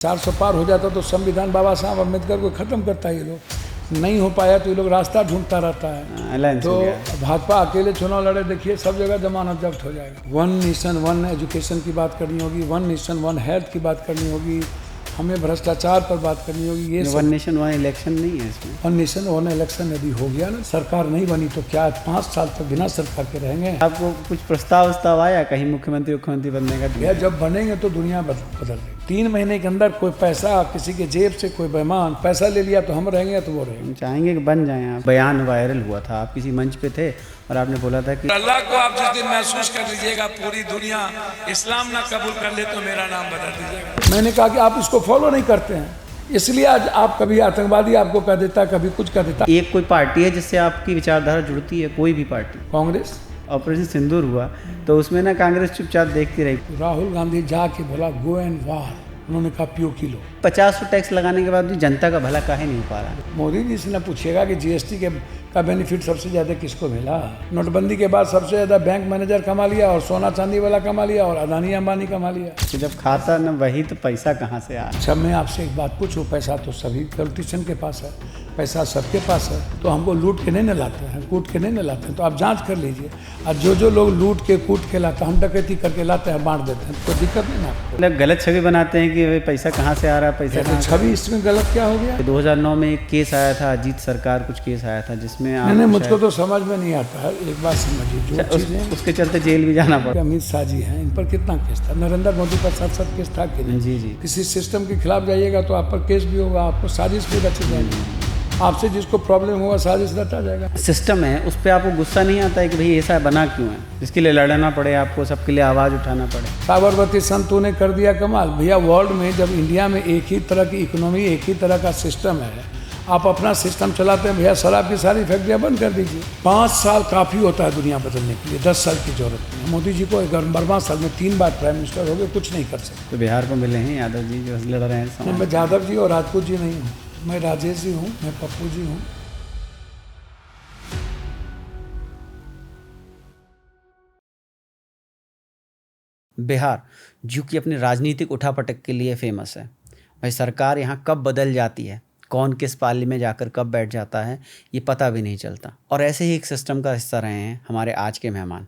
400 पार हो जाता तो संविधान बाबा साहब अम्बेडकर को ख़त्म करता है। ये लोग नहीं हो पाया तो ये लोग रास्ता ढूंढता रहता है। तो भाजपा अकेले चुनाव लड़े, देखिए सब जगह जमानत जब्त हो जाएगा। वन नेशन वन एजुकेशन की बात करनी होगी, वन नेशन वन हेल्थ की बात करनी होगी, हमें भ्रष्टाचार पर बात करनी होगी। ये वन नेशन वन इलेक्शन नहीं है इसमें। वन नेशन वन इलेक्शन यदि हो गया ना, सरकार नहीं बनी तो क्या 5 साल तक बिना सरकार के रहेंगे? आपको कुछ प्रस्ताव आया कहीं मुख्यमंत्री बनने का? भैया जब बनेंगे तो दुनिया बदल देगी। 3 महीने के अंदर कोई पैसा किसी के जेब से कोई बेईमान पैसा ले लिया तो हम रहेंगे तो वो रहेंगे। हम चाहेंगे कि बन जाएं आप। बयान वायरल हुआ था, आप किसी मंच पे थे और आपने बोला था कि अल्लाह को आप जिस दिन महसूस कर लीजिएगा पूरी दुनिया इस्लाम ना कबूल कर ले तो मेरा नाम बदल दीजिएगा। मैंने कहा कि आप इसको फॉलो नहीं करते हैं, इसलिए आज आप कभी आतंकवादी आपको कह देता, कभी कुछ कह देता। एक कोई पार्टी है जिससे आपकी विचारधारा जुड़ती है? कोई भी पार्टी? कांग्रेस। ऑपरेशन सिंदूर हुआ तो उसमें ना कांग्रेस चुपचाप देखती रही। राहुल गांधी जाके बोला गो एंड वार, उन्होंने कहा पियो किलो। 50 टैक्स लगाने के बाद भी जनता का भला काहे नहीं हो पा रहा है? मोदी जी से ना पूछिएगा कि जीएसटी का बेनिफिट सबसे ज़्यादा किसको मिला। नोटबंदी के बाद सबसे ज़्यादा बैंक मैनेजर कमा लिया और सोना चांदी वाला कमा लिया और अदानी अंबानी कमा लिया। तो जब खाता न वही तो पैसा कहाँ से आया? जब मैं आपसे एक बात पूछूं, पैसा तो सभी पॉलिटिशियन के पास है, पैसा सबके पास है, तो हमको लूट के नहीं न लाते हैं, कूट के नहीं न लाते हैं। तो आप जांच कर लीजिए, और जो लोग लूट के कूट के लाते हैं, हम डकैती करके लाते हैं, बांट देते हैं, कोई दिक्कत नहीं ना आपको। मतलब गलत छवि बनाते हैं कि भाई पैसा कहाँ से आ रहा है, पैसा कहाँ से? छवि इसमें गलत क्या हो गया? 2009 में एक केस आया था, अजीत सरकार कुछ केस आया था जिसमें नहीं, मुझको तो समझ में नहीं आता है। एक बात समझिए, जो चीज़ें उसके चलते जेल भी जाना पड़ा। अमित शाह जी हैं, इन पर कितना केस था? नरेंद्र मोदी पर 7 केस था कि नहीं? जी। किसी सिस्टम के खिलाफ जाइएगा तो आप पर केस भी होगा, आपको साजिश भी रची जाएगी, आपसे जिसको प्रॉब्लम होगा साजिश रचा जाएगा। सिस्टम है, उस पर आपको गुस्सा नहीं आता है कि भाई ऐसा बना क्यों है, जिसके लिए लड़ना पड़े, आपको सबके लिए आवाज़ उठाना पड़े? साबरमती संतों ने कर दिया कमाल। भैया वर्ल्ड में जब इंडिया में एक ही तरह की इकोनॉमी, एक ही तरह का सिस्टम है, आप अपना सिस्टम चलाते हैं, भैया शराब की सारी फैक्ट्रियाँ बंद कर दीजिए। 5 साल काफ़ी होता है दुनिया बदलने के लिए, 10 साल की जरूरत नहीं है। मोदी जी को 12वां साल में 3 बार प्राइम मिनिस्टर हो गए, कुछ नहीं कर सकते। तो बिहार को मिले हैं यादव जी जो लड़ रहे हैं? मैं यादव जी और राजपूत जी नहीं हूँ, मैं राजेश जी हूँ, मैं पप्पू जी हूँ। बिहार जो कि अपने राजनीतिक उठापटक के लिए फेमस है, भाई सरकार यहाँ कब बदल जाती है, कौन किस पाली में जाकर कब बैठ जाता है, ये पता भी नहीं चलता। और ऐसे ही एक सिस्टम का हिस्सा रहे हैं हमारे आज के मेहमान,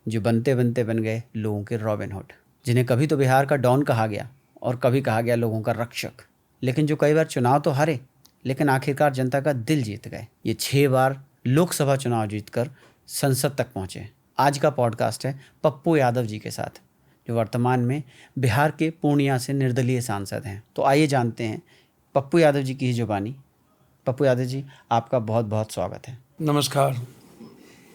जो बनते बनते बन गए लोगों के रॉबिन हुड, जिन्हें कभी तो बिहार का डॉन कहा गया और कभी कहा गया लोगों का रक्षक, लेकिन जो कई बार चुनाव तो हारे लेकिन आखिरकार जनता का दिल जीत गए। ये 6 बार लोकसभा चुनाव जीतकर संसद तक पहुँचे। आज का पॉडकास्ट है पप्पू यादव जी के साथ, जो वर्तमान में बिहार के पूर्णिया से निर्दलीय सांसद हैं। तो आइए जानते हैं पप्पू यादव जी की ही जुबानी। पप्पू यादव जी, आपका बहुत बहुत स्वागत है। नमस्कार,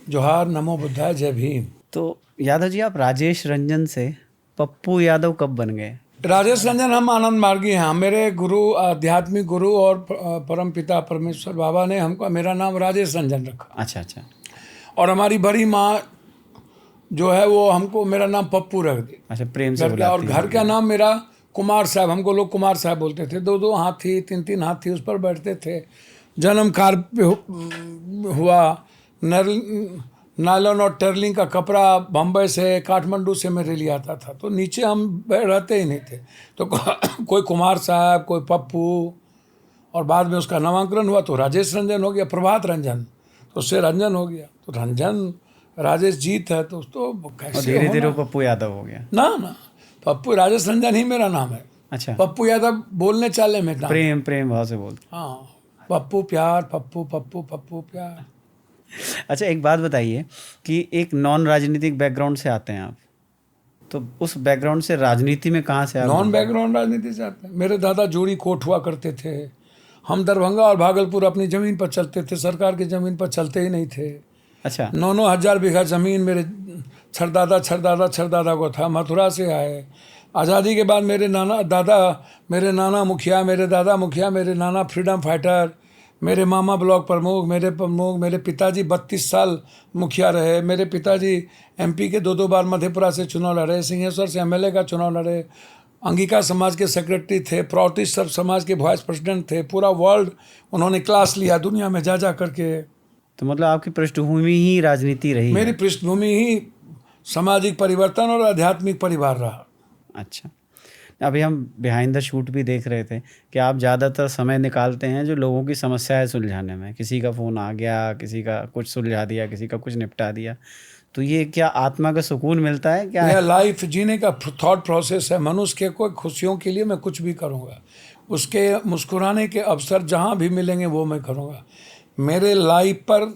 जोहार, नमो बुद्धाय, जय भीम। तो यादव जी, आप राजेश रंजन से पप्पू यादव कब बन गए? राजेश रंजन हम आनंद मार्गी हैं। मेरे गुरु, आध्यात्मिक गुरु और परम पिता परमेश्वर बाबा ने हमको, मेरा नाम राजेश रंजन रखा। अच्छा। और हमारी बड़ी माँ जो है वो हमको मेरा नाम पप्पू रख दी। अच्छा, प्रेम से और घर का नाम मेरा कुमार साहब, हमको लोग कुमार साहब बोलते थे। 2 हाथी 3 हाथी उस पर बैठते थे। जन्म कार पे हुआ, नायलॉन और टेरलिंग का कपड़ा बम्बई से, काठमांडू से मेरे लिए आता था। तो नीचे हम रहते ही नहीं थे, तो कोई कुमार साहब, कोई पप्पू, और बाद में उसका नामांकन हुआ तो राजेश रंजन हो गया, प्रभात रंजन, तो उससे रंजन हो गया। तो रंजन राजेश जीत है तो कैसे धीरे धीरे पप्पू यादव हो गया? ना, पप्पू, राजेश रंजन ही मेरा नाम है। अच्छा, पप्पू यादव बोलने चाले में प्रेम भाव से बोलते। हाँ, पप्पू प्यार, पप्पू पप्पू पप्पू प्यार। अच्छा, एक बात बताइए कि एक नॉन राजनीतिक बैकग्राउंड से आते हैं आप, तो उस बैकग्राउंड से राजनीति में कहाँ से? नॉन बैकग्राउंड राजनीति से आते हैं। मेरे दादा जोड़ी कोट हुआ करते थे। हम दरभंगा और भागलपुर अपनी ज़मीन पर चलते थे, सरकार की ज़मीन पर चलते ही नहीं थे। अच्छा, 9 हज़ार बीघा ज़मीन मेरे छरदादा को था। मथुरा से आए। आज़ादी के बाद मेरे नाना मुखिया, मेरे दादा मुखिया, मेरे नाना फ्रीडम फाइटर, मेरे मामा ब्लॉक प्रमुख, मेरे पिताजी 32 साल मुखिया रहे। मेरे पिताजी एमपी के 2 बार मधेपुरा से चुनाव लड़े, सिंहेश्वर से एमएलए का चुनाव लड़े, अंगिका समाज के सेक्रेटरी थे, प्रोटिस्ट सब समाज के वाइस प्रेसिडेंट थे। पूरा वर्ल्ड उन्होंने क्लास लिया दुनिया में जा करके। तो मतलब आपकी पृष्ठभूमि ही राजनीति रही? मेरी पृष्ठभूमि ही सामाजिक परिवर्तन और आध्यात्मिक परिवार रहा। अच्छा, अभी हम बिहाइंड द शूट भी देख रहे थे कि आप ज़्यादातर समय निकालते हैं जो लोगों की समस्याएं सुलझाने में। किसी का फ़ोन आ गया, किसी का कुछ सुलझा दिया, किसी का कुछ निपटा दिया। तो ये क्या आत्मा का सुकून मिलता है क्या? यह लाइफ जीने का थॉट प्रोसेस है। मनुष्य के कोई खुशियों के लिए मैं कुछ भी करूँगा, उसके मुस्कुराने के अवसर जहाँ भी मिलेंगे वो मैं करूँगा। मेरे लाइफ पर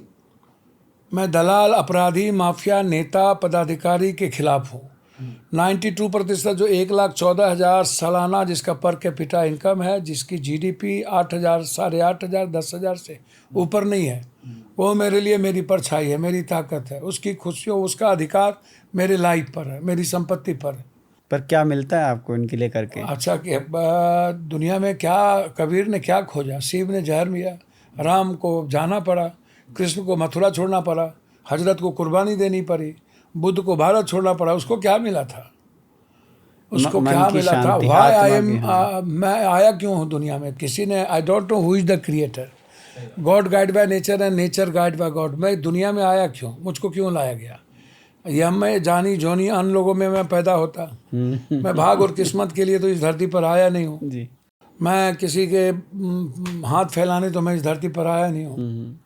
मैं दलाल, अपराधी, माफिया, नेता, पदाधिकारी के खिलाफ हूँ। 92% जो 1,14,000 सालाना जिसका पर कैपिटा इनकम है, जिसकी जीडीपी 8,000, 8,500, 10,000 से ऊपर नहीं है, वो मेरे लिए मेरी परछाई है, मेरी ताकत है। उसकी खुशियों, उसका अधिकार मेरे लाइफ पर है, मेरी संपत्ति पर है। पर क्या मिलता है आपको इनके लिए करके? अच्छा कि दुनिया में क्या, कबीर ने क्या खोजा? शिव ने जहर लिया, राम को जाना पड़ा, कृष्ण को मथुरा छोड़ना पड़ा, हजरत को कुर्बानी देनी पड़ी, बुद्ध को भारत छोड़ना पड़ा। उसको क्या मिला था? उसको मन क्या की मिला था? शांति, वाई आई आत्मा एम, की, हाँ। मैं आया क्यों हूँ दुनिया में? किसी ने, I don't know who is the creator. God guide by nature and nature guide by God. मैं दुनिया में आया क्यों? मुझको क्यों लाया गया? यह मैं जानी जोनी अन लोगों में मैं पैदा होता। मैं भाग और किस्मत के लिए तो इस धरती पर आया नहीं हूँ। जी। मैं किसी के हाथ फैलाने तो मैं इस धरती पर आया नहीं हूँ।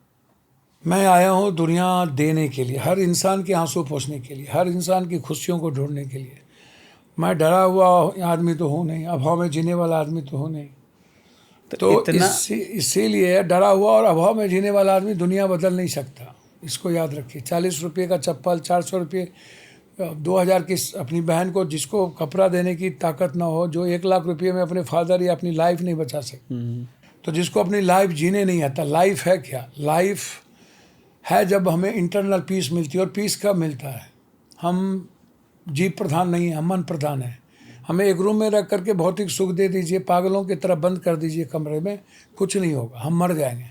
मैं आया हूँ दुनिया देने के लिए, हर इंसान के आंसू पोंछने के लिए, हर इंसान की खुशियों को ढूंढने के लिए। मैं डरा हुआ आदमी तो हूँ नहीं, अभाव में जीने वाला आदमी तो हूँ नहीं। तो इसीलिए डरा हुआ और अभाव में जीने वाला आदमी दुनिया बदल नहीं सकता। इसको याद रखिए। 40 रुपये का चप्पल, 400 रुपये, 2,000 की अपनी बहन को जिसको कपड़ा देने की ताकत ना हो, जो 1,00,000 रुपये में अपने फादर या अपनी लाइफ नहीं बचा सकते, तो जिसको अपनी लाइफ जीने नहीं आता। लाइफ है क्या? लाइफ है जब हमें इंटरनल पीस मिलती है। और पीस कब मिलता है? हम जीव प्रधान नहीं है, हम मन प्रधान है। हमें एक रूम में रख करके भौतिक सुख दे दीजिए, पागलों की तरह बंद कर दीजिए कमरे में, कुछ नहीं होगा, हम मर जाएंगे।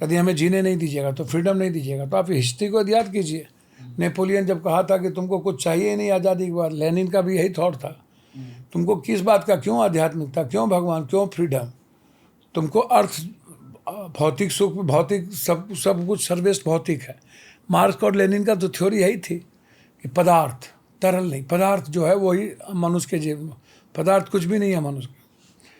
यदि हमें जीने नहीं दीजिएगा तो फ्रीडम नहीं दीजिएगा। तो आप हिस्ट्री को याद कीजिए। नेपोलियन जब कहा था कि तुमको कुछ चाहिए ही नहीं आज़ादी के बाद, लेनिन का भी यही थॉट था। तुमको किस बात का, क्यों आध्यात्मिकता, क्यों भगवान, क्यों फ्रीडम? तुमको अर्थ, भौतिक सुख, भौतिक सब कुछ सर्वश्रेष्ठ भौतिक है। मार्क्स और लेनिन का तो थ्योरी यही थी कि पदार्थ, तरल नहीं, पदार्थ जो है वही मनुष्य के जीवन में, पदार्थ कुछ भी नहीं है मनुष्य का।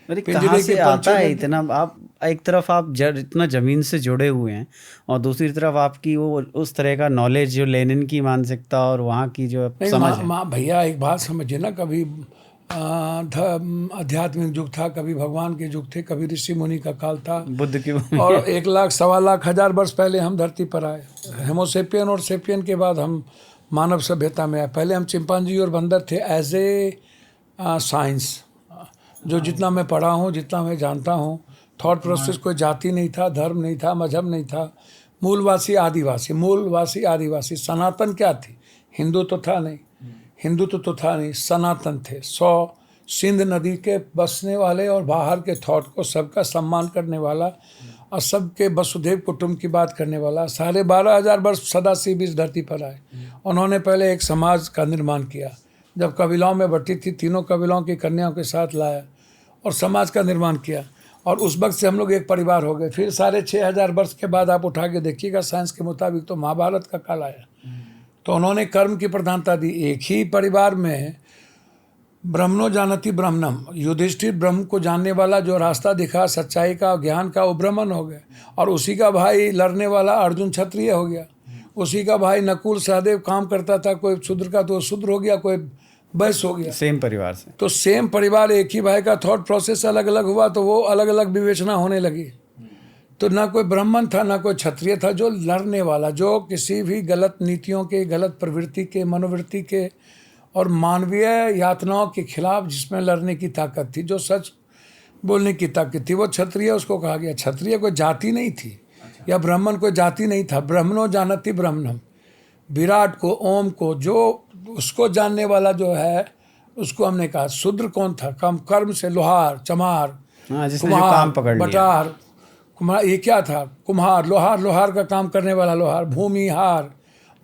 अरे कहाँ से आता है इतना? आप एक तरफ आप इतना जमीन से जुड़े हुए हैं और दूसरी तरफ आपकी वो उस तरह का नॉलेज, जो लेनिन की मानसिकता और वहाँ की जो समझ है। भैया एक बात समझिए ना, कभी आध्यात्मिक युग था, कभी भगवान के युग थे, कभी ऋषि मुनि का काल था, बुद्ध की और 1,00,000, 1,25,000, 1,000 वर्ष पहले हम धरती पर आए। हेमोसेपियन और सेपियन के बाद हम मानव सभ्यता में आए। पहले हम चिंपांजी और बंदर थे। एज ए साइंस, जो जितना मैं पढ़ा हूँ, जितना मैं जानता हूँ, थॉट प्रोसेस, कोई जाति नहीं था, धर्म नहीं था, मजहब नहीं था। मूलवासी आदिवासी, मूलवासी आदिवासी। सनातन क्या थी? हिंदू तो था नहीं, हिंदू तो था नहीं, सनातन थे। 100 सिंध नदी के बसने वाले और बाहर के थॉट को सबका सम्मान करने वाला और सबके वसुधैव कुटुंब की बात करने वाला। 12,500 वर्ष सदाशिव इस धरती पर आए। उन्होंने पहले एक समाज का निर्माण किया। जब कबीलाओं में बटी थी, तीनों कबीलाओं की कन्याओं के साथ लाया और समाज का निर्माण किया। और उस वक्त से हम लोग एक परिवार हो गए। फिर 6,500 वर्ष के बाद आप उठा के देखिएगा, साइंस के मुताबिक तो महाभारत का काल आया। तो उन्होंने कर्म की प्रधानता दी। एक ही परिवार में ब्रह्मणो जानति ब्रह्मणम, युधिष्ठिर ब्रह्म को जानने वाला जो रास्ता दिखा सच्चाई का, ज्ञान का, वो ब्राह्मण हो गया। और उसी का भाई लड़ने वाला अर्जुन क्षत्रिय हो गया। उसी का भाई नकुल सहदेव काम करता था, कोई शूद्र का तो शूद्र हो गया, कोई वैश्य हो गया। सेम परिवार से। तो सेम परिवार, एक ही भाई का थॉट प्रोसेस अलग अलग हुआ तो वो अलग अलग विवेचना होने लगी। तो ना कोई ब्राह्मण था, ना कोई क्षत्रिय था। जो लड़ने वाला, जो किसी भी गलत नीतियों के, गलत प्रवृत्ति के, मनोवृत्ति के और मानवीय यातनाओं के खिलाफ जिसमें लड़ने की ताकत थी, जो सच बोलने की ताकत थी, वो क्षत्रिय उसको कहा गया। क्षत्रिय कोई जाति नहीं थी, या ब्राह्मण कोई जाति नहीं था। ब्रह्मणो जानति ब्रह्मणम, विराट को, ओम को, जो उसको जानने वाला जो है उसको हमने कहा। शूद्र कौन था? काम कर्म से, लोहार, चमार, कुम्हार, बटार, कुम्हार, ये क्या था? कुम्हार, लोहार, लोहार का काम करने वाला लोहार। भूमिहार,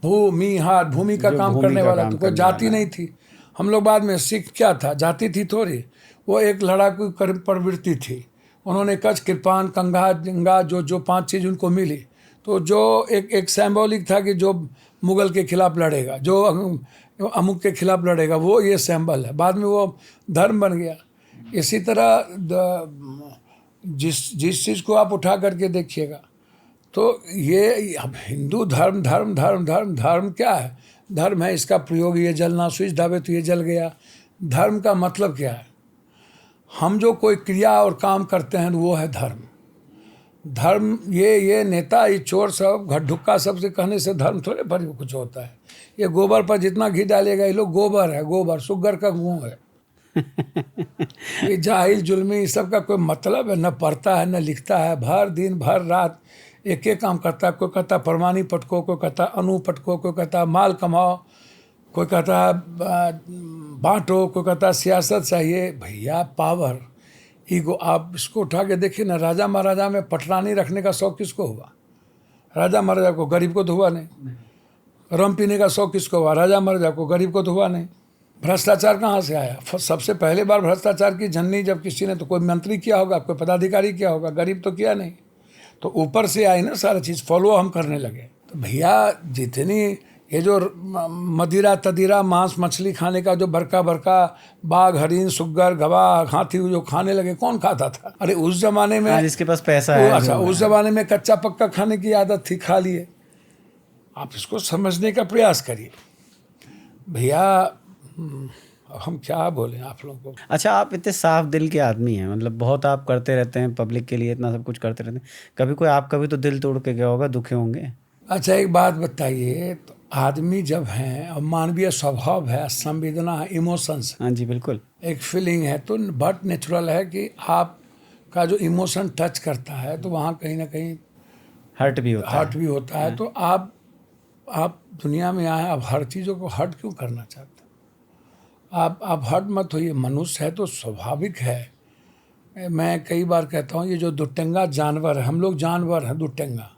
भूमिहार, भूमि का काम करने वाला। तो कोई जाति नहीं थी। हम लोग बाद में सिख क्या था? जाति थी थोड़ी, वो एक लड़ाकू प्रवृत्ति थी। उन्होंने कच्छ, कृपान, कंघा, जंगा, जो 5 चीज़ उनको मिली, तो जो एक सिंबॉलिक था कि जो मुगल के खिलाफ लड़ेगा, जो अमुक के खिलाफ लड़ेगा, वो ये सिंबल है। बाद में वो धर्म बन गया। इसी तरह जिस जिस चीज़ को आप उठा करके देखिएगा, तो ये अब हिंदू धर्म धर्म धर्म धर्म धर्म क्या है? धर्म है इसका प्रयोग, ये जलना, स्विच दाबे तो ये जल गया। धर्म का मतलब क्या है? हम जो कोई क्रिया और काम करते हैं वो है धर्म। धर्म ये नेता, ये चोर सब, घटढुक्का सबसे कहने से धर्म थोड़े पर कुछ होता है। ये गोबर पर जितना घी डालेगा, ये लोग गोबर है, गोबर सुगर का मुँह है। ये जाहिल जुल्मी, इस सब का कोई मतलब है? न पढ़ता है न लिखता है, भर दिन भर रात एक एक काम करता है। कोई कहता परमानी पटको, कोई कहता अनु पटको, कोई कहता माल कमाओ, कोई कहता बांटो, कोई कहता सियासत चाहिए। भैया पावर, ईगो। आप इसको उठा के देखिए ना, राजा महाराजा में पटरानी रखने का शौक किसको हुआ? राजा महाराजा को, गरीब को तो हुआ नहीं। रम पीने का शौक किसको हुआ? राजा महाराजा को, गरीब को तो हुआ नहीं। भ्रष्टाचार कहाँ से आया? सबसे पहले बार भ्रष्टाचार की जननी जब किसी ने, तो कोई मंत्री किया होगा, कोई पदाधिकारी किया होगा, गरीब तो किया नहीं। तो ऊपर से आई ना सारा चीज़, फॉलो हम करने लगे। तो भैया जितनी ये जो मदिरा तदीरा मांस मछली खाने का जो बरका बरका बाघ हरिन सुग्गर गवाह हाथी जो खाने लगे, कौन खाता था? अरे उस जमाने में जिसके पास पैसा है। अच्छा, उस जमाने में कच्चा पक्का खाने की आदत थी, खा लिए। आप इसको समझने का प्रयास करिए भैया। हम क्या बोलें आप लोगों को। अच्छा, आप इतने साफ दिल के आदमी हैं, मतलब बहुत आप करते रहते हैं पब्लिक के लिए, इतना सब कुछ करते रहते हैं। कभी कोई आपका भी तो दिल तोड़ के गया होगा, दुखे होंगे? अच्छा एक बात बताइए, तो आदमी जब हैं और मानवीय स्वभाव है, संवेदना है, इमोशंस, हाँ जी बिल्कुल, एक फीलिंग है, तो बहुत नेचुरल है कि आपका जो इमोशन टच करता है तो वहाँ कहीं ना कहीं हर्ट भी होता हर्ट भी होता है। तो आप दुनिया में आए, आप हर चीज़ों को हर्ट क्यों करना चाहते? आप हर्ट मत होइए, मनुष्य है तो स्वाभाविक है। मैं कई बार कहता हूँ ये जो दुटेंगा जानवर है, हम लोग जानवर हैं दुटेंगा।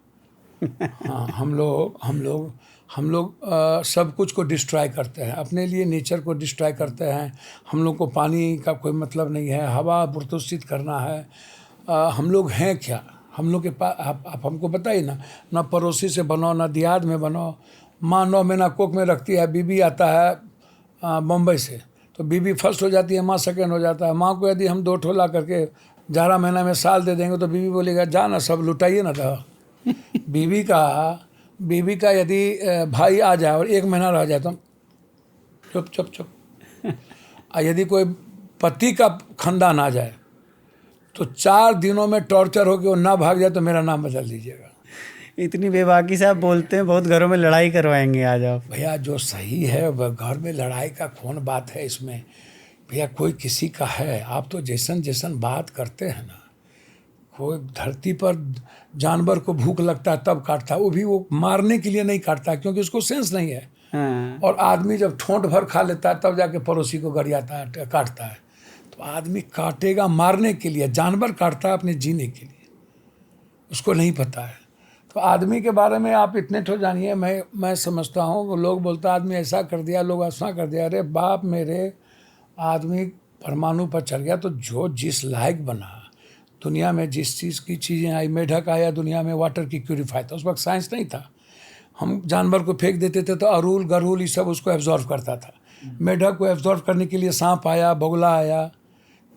हाँ, हम लोग सब कुछ को डिस्ट्रॉय करते हैं, अपने लिए नेचर को डिस्ट्रॉय करते हैं। हम लोग को पानी का कोई मतलब नहीं है, हवा प्रदूषित करना है। हम लोग हैं क्या? हम लोग के पास आप हमको बताइए ना पड़ोसी से बनो, ना देहात में बनो। माँ 9 महीना कोख में रखती है, बीबी आता है बम्बई से, तो बीबी फर्स्ट हो जाती है, माँ सेकेंड हो जाता है। माँ को यदि हम 2 ठोला करके 11 महीना में साल दे देंगे तो बीबी बोलेगा जा ना, सब लुटाइए ना। था बीबी का यदि भाई आ जाए और 1 महीना रह जाए तो चुप चुप चुप। और यदि कोई पति का खानदान आ जाए तो 4 दिनों में टॉर्चर हो के वो ना भाग जाए तो मेरा नाम बदल दीजिएगा। इतनी बेबाकी से आप बोलते हैं, बहुत घरों में लड़ाई करवाएंगे आज आप। भैया जो सही है वह, घर में लड़ाई का कौन बात है इसमें? भैया कोई किसी का है, आप तो जैसन जैसन बात करते हैं ना, कोई धरती पर जानवर को भूख लगता है तब काटता है, वो भी वो मारने के लिए नहीं काटता क्योंकि उसको सेंस नहीं है। हाँ। और आदमी जब ठोंठ भर खा लेता है तब जाके पड़ोसी को गरियाता है, काटता है। तो आदमी काटेगा मारने के लिए, जानवर काटता है अपने जीने के लिए, उसको नहीं पता है। तो आदमी के बारे में आप इतने ठो जानिए। मैं समझता हूँ, लोग बोलता आदमी ऐसा कर दिया, लोग ऐसा कर दिया। अरे बाप मेरे, आदमी परमाणु पर चल गया तो जो जिस लायक बना, दुनिया में जिस चीज़ की चीज़ें आई, मेढक आया दुनिया में वाटर की प्यूरीफाई था, उस वक्त साइंस नहीं था। हम जानवर को फेंक देते थे तो अरूल गरूल ये सब उसको एब्जॉर्व करता था। मेढक को एब्जॉर्व करने के लिए सांप आया, बगुला आया।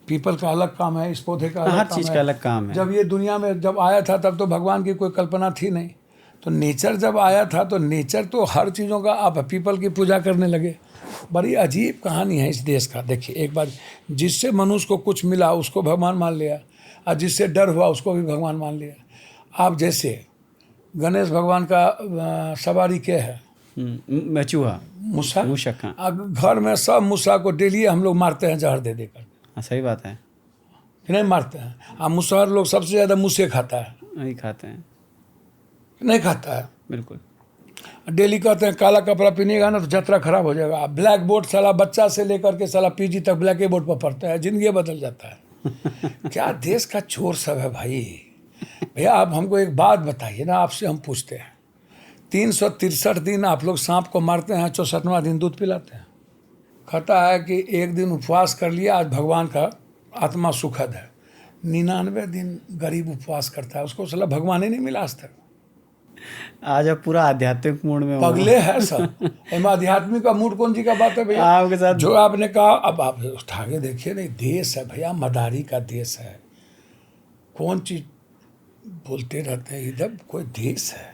पीपल का अलग काम है, इस पौधे का अलग हर काम चीज़ है। का अलग काम है। जब ये दुनिया में जब आया था तब तो भगवान की कोई कल्पना थी नहीं। तो नेचर जब आया था तो नेचर तो हर चीज़ों का, आप पीपल की पूजा करने लगे। बड़ी अजीब कहानी है इस देश का। देखिए एक बार, जिससे मनुष्य को कुछ मिला उसको भगवान मान लिया, और जिससे डर हुआ उसको भी भगवान मान लिया। आप जैसे गणेश भगवान का सवारी क्या है? चूहा, मूसा, मूषक। हाँ घर में सब मूसा को डेली हम लोग मारते हैं जहर दे देकर। हाँ, सही बात है। नहीं मारते हैं। अब मुसहर लोग सबसे ज़्यादा मूसे खाता है, नहीं खाते हैं, नहीं खाता है बिल्कुल। डेली कहते हैं काला कपड़ा पहनिएगा ना तो जतरा खराब हो जाएगा। ब्लैक बोर्ड साला बच्चा से लेकर के साला पीजी तक ब्लैक बोर्ड पर पढ़ता है, जिंदगी बदल जाता है। क्या देश का चोर सब है भाई। भैया आप हमको एक बात बताइए ना, आपसे हम पूछते हैं, 363 दिन आप लोग सांप को मारते हैं, 64वां दिन दूध पिलाते हैं। कहता है कि एक दिन उपवास कर लिया, आज भगवान का आत्मा सुखद है। 99 दिन गरीब उपवास करता है, उसको साला भगवान ही नहीं मिला आज तक। आज आप पूरा आध्यात्मिक मूड में हो। पगले है सब। एम आध्यात्मिक का मूड कौन सी का बात है भैया? आपके साथ जो आपने कहा, अब आप उठा के देखिए, नहीं देश है भैया, मदारी का देश है। कौन चीज बोलते रहते हैं, इधर कोई देश है,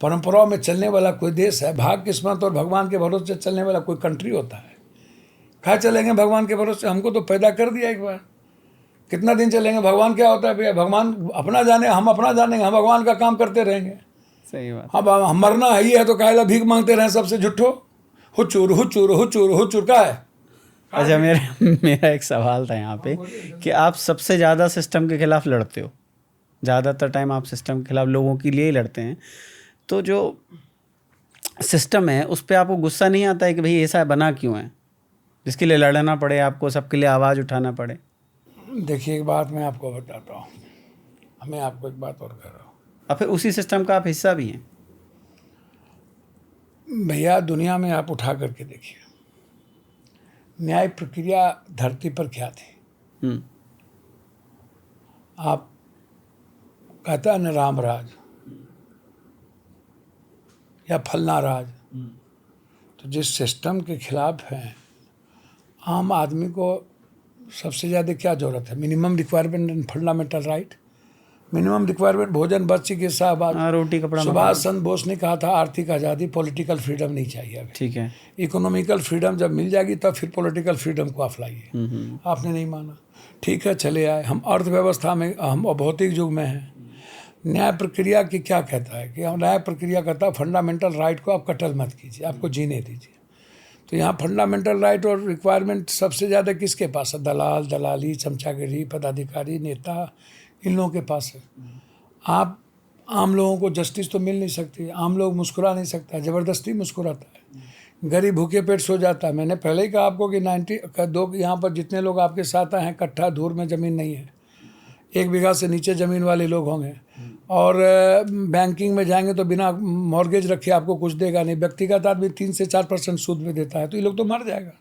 परंपराओं में चलने वाला कोई देश है, भाग किस्मत और भगवान के भरोसे चलने वाला कोई कंट्री होता है। कहाँ चलेंगे भगवान के भरोसे? हमको तो पैदा कर दिया एक बार, कितना दिन चलेंगे? भगवान क्या होता है भैया? भगवान अपना जाने, हम अपना जानेंगे, हम भगवान का काम करते रहेंगे। सही बात। हम मरना है ही है तो काहेला भीख मांगते रहे सबसे? झूठो हुचूर हुचूर हुचूर हुचूर का है। अच्छा, मेरा एक सवाल था यहाँ पे कि आप सबसे ज़्यादा सिस्टम के खिलाफ लड़ते हो, ज़्यादातर टाइम आप सिस्टम के खिलाफ लोगों के लिए ही लड़ते हैं, तो जो सिस्टम है उस पर आपको गुस्सा नहीं आता है कि भाई ऐसा बना क्यों है जिसके लिए लड़ना पड़े, आपको सबके लिए आवाज़ उठाना पड़े? देखिए एक बात मैं आपको बताता हूँ, मैं आपको एक बात और कह रहा हूँ और फिर उसी सिस्टम का आप हिस्सा भी हैं। भैया। दुनिया में आप उठा करके देखिए, न्याय प्रक्रिया धरती पर क्या थी? आप कहता है न राम राज या फलना राज, तो जिस सिस्टम के खिलाफ हैं, आम आदमी को सबसे ज़्यादा क्या ज़रूरत है? Minimum requirement and fundamental right. Minimum requirement भोजन, वस्त्र, चिकित्सा, रोटी, कपड़ा। सुभाष चंद्र बोस ने कहा था आर्थिक आज़ादी, पॉलिटिकल फ्रीडम नहीं चाहिए अभी। ठीक है। इकोनॉमिकल फ्रीडम जब मिल जाएगी तब फिर पॉलिटिकल फ्रीडम को आप लाइए। आपने नहीं माना, ठीक है, चले आए। हम अर्थव्यवस्था में, हम भौतिक युग में हैं। न्याय प्रक्रिया की क्या कहता है कि हम न्याय प्रक्रिया कहता है फंडामेंटल राइट को आप कटल मत कीजिए, आपको जीने दीजिए। तो यहाँ फंडामेंटल राइट और रिक्वायरमेंट सबसे ज़्यादा किसके पास है? दलाल, दलाली, चमचागिरी, पदाधिकारी, नेता, इन लोगों के पास है। आप आम लोगों को जस्टिस तो मिल नहीं सकती, आम लोग मुस्कुरा नहीं सकता, ज़बरदस्ती मुस्कुराता है, गरीब भूखे पेट सो जाता है। मैंने पहले ही कहा आपको कि 92 यहाँ पर जितने लोग आपके साथ आए हैं, कट्ठा धूर में ज़मीन नहीं है, 1 बीघा से नीचे ज़मीन वाले लोग होंगे। और बैंकिंग में जाएंगे तो बिना मॉर्गेज रखे आपको कुछ देगा नहीं। व्यक्तिगत आदमी 3 से 4% सूद में देता है, तो ये लोग तो मर जाएगा।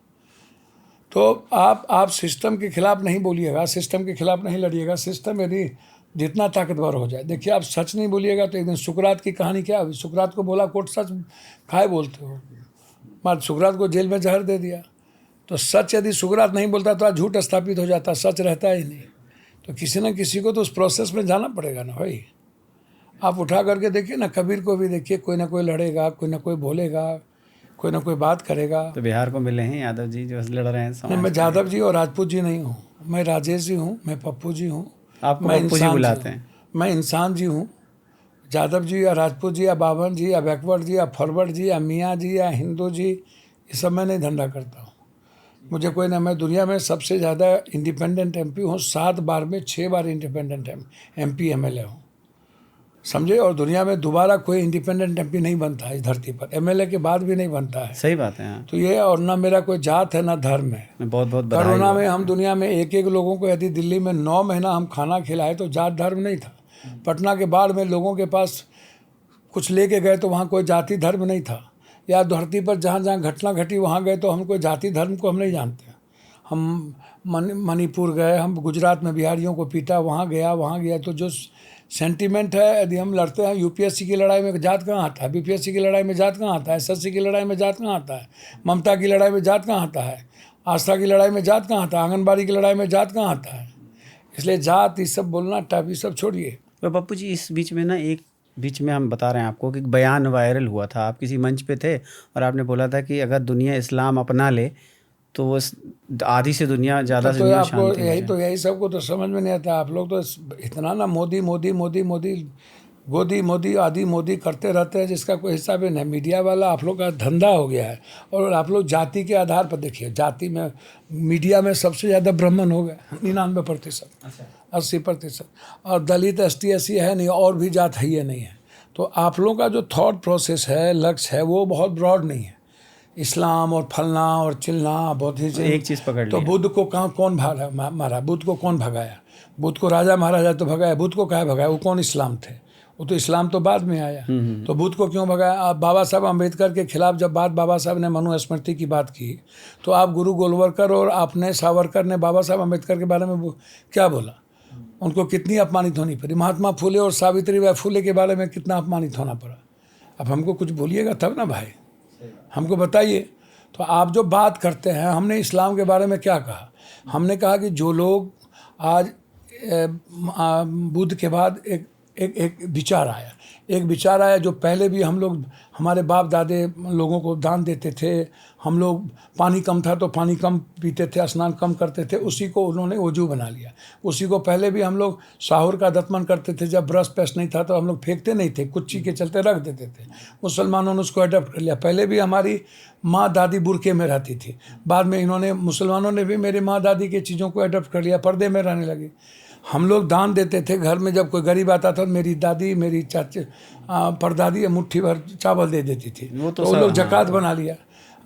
तो आप सिस्टम के खिलाफ नहीं बोलिएगा, सिस्टम के खिलाफ नहीं लड़िएगा। सिस्टम यदि जितना ताकतवर हो जाए, देखिए आप सच नहीं बोलिएगा तो एक दिन सुकरात की कहानी क्या हुई? सुकरात को बोला कोर्ट सच खाए बोलते हो, मगर सुकरात को जेल में जहर दे दिया। तो सच यदि सुकरात नहीं बोलता तो आज झूठ स्थापित हो जाता, सच रहता ही नहीं। तो किसी न किसी को तो उस प्रोसेस में जाना पड़ेगा ना भाई। आप उठा करके देखिए ना, कबीर को भी देखिए, कोई ना कोई लड़ेगा, कोई ना कोई बोलेगा, कोई ना कोई बात करेगा। तो बिहार को मिले हैं यादव जी जो लड़ रहे हैं नहीं, मैं यादव जी और राजपूत जी नहीं हूँ, मैं राजेश जी हूँ, मैं पप्पू जी हूँ। आपको पप्पू जी बुलाते हैं? मैं इंसान जी हूँ। यादव जी या राजपूत जी या बावन जी या बैकवर्ड जी या फॉरवर्ड जी या मियाँ जी या हिंदू जी, ये सब मैं नहीं धंधा करता हूँ। मुझे कोई ना, मैं दुनिया में सबसे ज़्यादा इंडिपेंडेंट MP हूँ। 7 बार में 6 बार इंडिपेंडेंट MP MLA हूँ, समझे। और दुनिया में दोबारा कोई इंडिपेंडेंट MP नहीं बनता है इस धरती पर, MLA के बाद भी नहीं बनता है। सही बात है। हाँ। तो ये, और ना मेरा कोई जात है ना धर्म है। बहुत बहुत बधाई। कोरोना में हम दुनिया में एक लोगों को यदि दिल्ली में 9 महीना हम खाना खिलाए तो जात धर्म नहीं था। पटना के बाढ़ में लोगों के पास कुछ लेके गए तो वहाँ कोई जाति धर्म नहीं था। या धरती पर जहाँ जहाँ घटना घटी वहाँ गए तो हम कोई जाति धर्म को हम नहीं जानते। हम मणिपुर गए, हम गुजरात में बिहारियों को पीटा, वहाँ गया। तो जो सेंटीमेंट है, यदि हम लड़ते हैं, UPSC की लड़ाई में जात कहाँ आता है? BPSC की लड़ाई में जात कहाँ आता है? SSC की लड़ाई में जात कहाँ आता है? ममता की लड़ाई में जात कहाँ आता है? आस्था की लड़ाई में जात कहाँ आता है? आंगनबाड़ी की लड़ाई में जात कहाँ आता है? इसलिए जात, ये सब बोलना टफ, ये सब छोड़िए। तो पप्पू जी, इस बीच में ना, एक बीच में हम बता रहे हैं आपको कि बयान वायरल हुआ था, आप किसी मंच पे थे और आपने बोला था कि अगर दुनिया इस्लाम अपना ले तो वो आधी से दुनिया, ज़्यादा से तो दुनिया आपको शांति यही सबको तो समझ में नहीं आता। आप लोग तो इतना ना मोदी मोदी मोदी मोदी गोदी मोदी आदि मोदी करते रहते हैं जिसका कोई हिसाब ही नहीं। मीडिया वाला आप लोग का धंधा हो गया है। और आप लोग जाति के आधार पर देखिए, जाति में मीडिया में सबसे ज़्यादा ब्राह्मण हो गए 99%, 80%, और दलित ST SC है नहीं, और भी जात है ये नहीं है। तो आप लोगों का जो थॉट प्रोसेस है, लक्ष्य है, वो बहुत ब्रॉड नहीं है। इस्लाम और फलना और चिलना, बुद्धिज्म, एक चीज़ पकड़ तो लिया। बुद्ध को कौन मारा? बुद्ध को कौन भगाया? बुद्ध को राजा महाराजा तो भगाया, बुद्ध को काहे भगाया? वो कौन इस्लाम थे? वो तो इस्लाम तो बाद में आया। तो बुद्ध को क्यों भगाया? आप बाबा साहब अम्बेडकर के खिलाफ जब बाबा साहब ने मनुस्मृति की बात की, तो आप गुरु गोलवलकर और आपने सावरकर ने बाबा साहब अम्बेडकर के बारे में क्या बोला? उनको कितनी अपमानित होनी पड़ी। महात्मा फुले और सावित्रीबाई फुले के बारे में कितना अपमानित होना पड़ा। अब हमको कुछ बोलिएगा तब ना भाई, हमको बताइए। तो आप जो बात करते हैं, हमने इस्लाम के बारे में क्या कहा? हमने कहा कि जो लोग आज बुद्ध के बाद एक विचार आया, एक विचार आया जो पहले भी हम लोग, हमारे बाप दादे लोगों को दान देते थे। हम लोग पानी कम था तो पानी कम पीते थे, स्नान कम करते थे, उसी को उन्होंने वजू बना लिया। उसी को पहले भी हम लोग साहुर का दतमन करते थे, जब ब्रश पेस्ट नहीं था तो हम लोग फेंकते नहीं थे, कुच्ची के चलते रख देते थे। मुसलमानों ने उसको अडॉप्ट कर लिया। पहले भी हमारी माँ दादी बुरके में रहती थी, बाद में इन्होंने, मुसलमानों ने भी मेरी माँ दादी की चीज़ों को अडॉप्ट कर लिया, पर्दे में रहने लगे। हम लोग दान देते थे घर में, जब कोई गरीब आता था मेरी दादी, मेरी चाची, परदादी मुट्ठी भर चावल दे देती थी, तो वो लोग जक़ात बना लिया।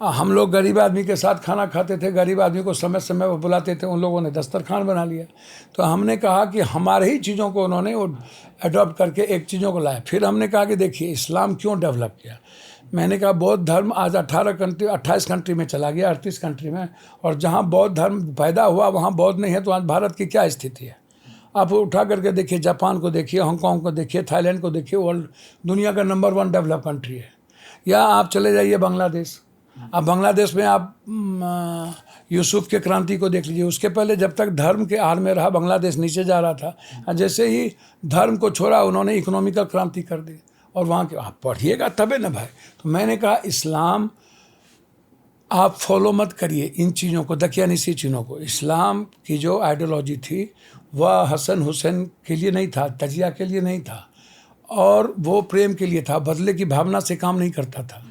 हम लोग गरीब आदमी के साथ खाना खाते थे, गरीब आदमी को समय समय पर बुलाते थे, उन लोगों ने दस्तरखान बना लिया। तो हमने कहा कि हमारे ही चीज़ों को उन्होंने वो अडॉप्ट करके एक चीज़ों को लाया। फिर हमने कहा कि देखिए इस्लाम क्यों डेवलप किया। मैंने कहा बौद्ध धर्म आज 28 कंट्री में चला गया, 38 कंट्री में, और जहाँ बौद्ध धर्म पैदा हुआ वहाँ बौद्ध नहीं है, तो आज भारत की क्या स्थिति है? आप उठा करके देखिए, जापान को देखिए, हांगकांग को देखिए, थाईलैंड को देखिए, वर्ल्ड दुनिया का नंबर 1 डेवलप कंट्री है। या आप चले जाइए बांग्लादेश। अब बांग्लादेश में आप यूसुफ के क्रांति को देख लीजिए। उसके पहले जब तक धर्म के आड़ में रहा, बांग्लादेश नीचे जा रहा था। जैसे ही धर्म को छोड़ा, उन्होंने इकोनॉमिकल क्रांति कर दी, और वहाँ के, आप पढ़िएगा तबे ना भाई। तो मैंने कहा इस्लाम आप फॉलो मत करिए इन चीज़ों को, दकियानिसी चीज़ों को। इस्लाम की जो आइडियोलॉजी थी वह हसन हुसैन के लिए नहीं था, तजिया के लिए नहीं था, और वो प्रेम के लिए था। बदले की भावना से काम नहीं करता था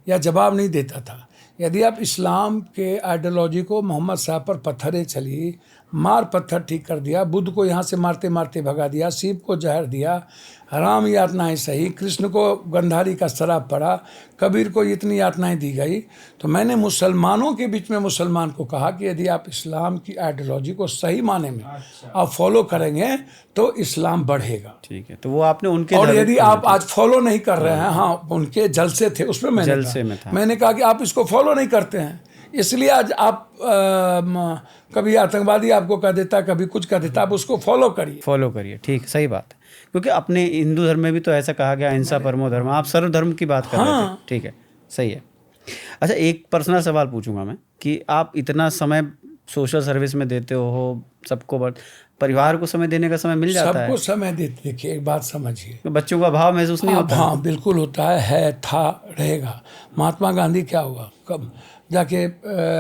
या जवाब नहीं देता था। यदि आप इस्लाम के आइडियोलॉजी को, मोहम्मद साहब पर पत्थरें चली, मार पत्थर ठीक कर दिया, बुद्ध को यहाँ से मारते मारते भगा दिया, शिव को जहर दिया, राम यातनाएं सही, कृष्ण को गंधारी का शराब पड़ा, कबीर को इतनी यातनाएं दी गई। तो मैंने मुसलमानों के बीच में मुसलमान को कहा कि यदि आप इस्लाम की आइडियोलॉजी को सही माने में आप फॉलो करेंगे तो इस्लाम बढ़ेगा। ठीक है, तो वो आपने उनके, और यदि आप आज फॉलो नहीं कर रहे हैं, हाँ उनके जलसे थे उसमें मैंने कहा कि आप इसको फॉलो नहीं करते हैं, इसलिए आज आप कभी आतंकवादी आपको कह देता, कभी कुछ कह देता, आप उसको फॉलो करिए। ठीक, सही बात है। क्योंकि अपने हिंदू धर्म में भी तो ऐसा कहा गया, अहिंसा परमो धर्म, आप सर्वधर्म की बात कर रहे थे। ठीक है, सही है। अच्छा, एक पर्सनल सवाल पूछूंगा मैं कि आप इतना समय सोशल सर्विस में देते हो, सबको परिवार को समय देने का समय मिल जाता है? सबको समय देते। देखिए एक बात समझिए, बच्चों का अभाव महसूस नहीं होता? हाँ बिल्कुल होता है, था, रहेगा। महात्मा गांधी क्या हुआ, कब जाके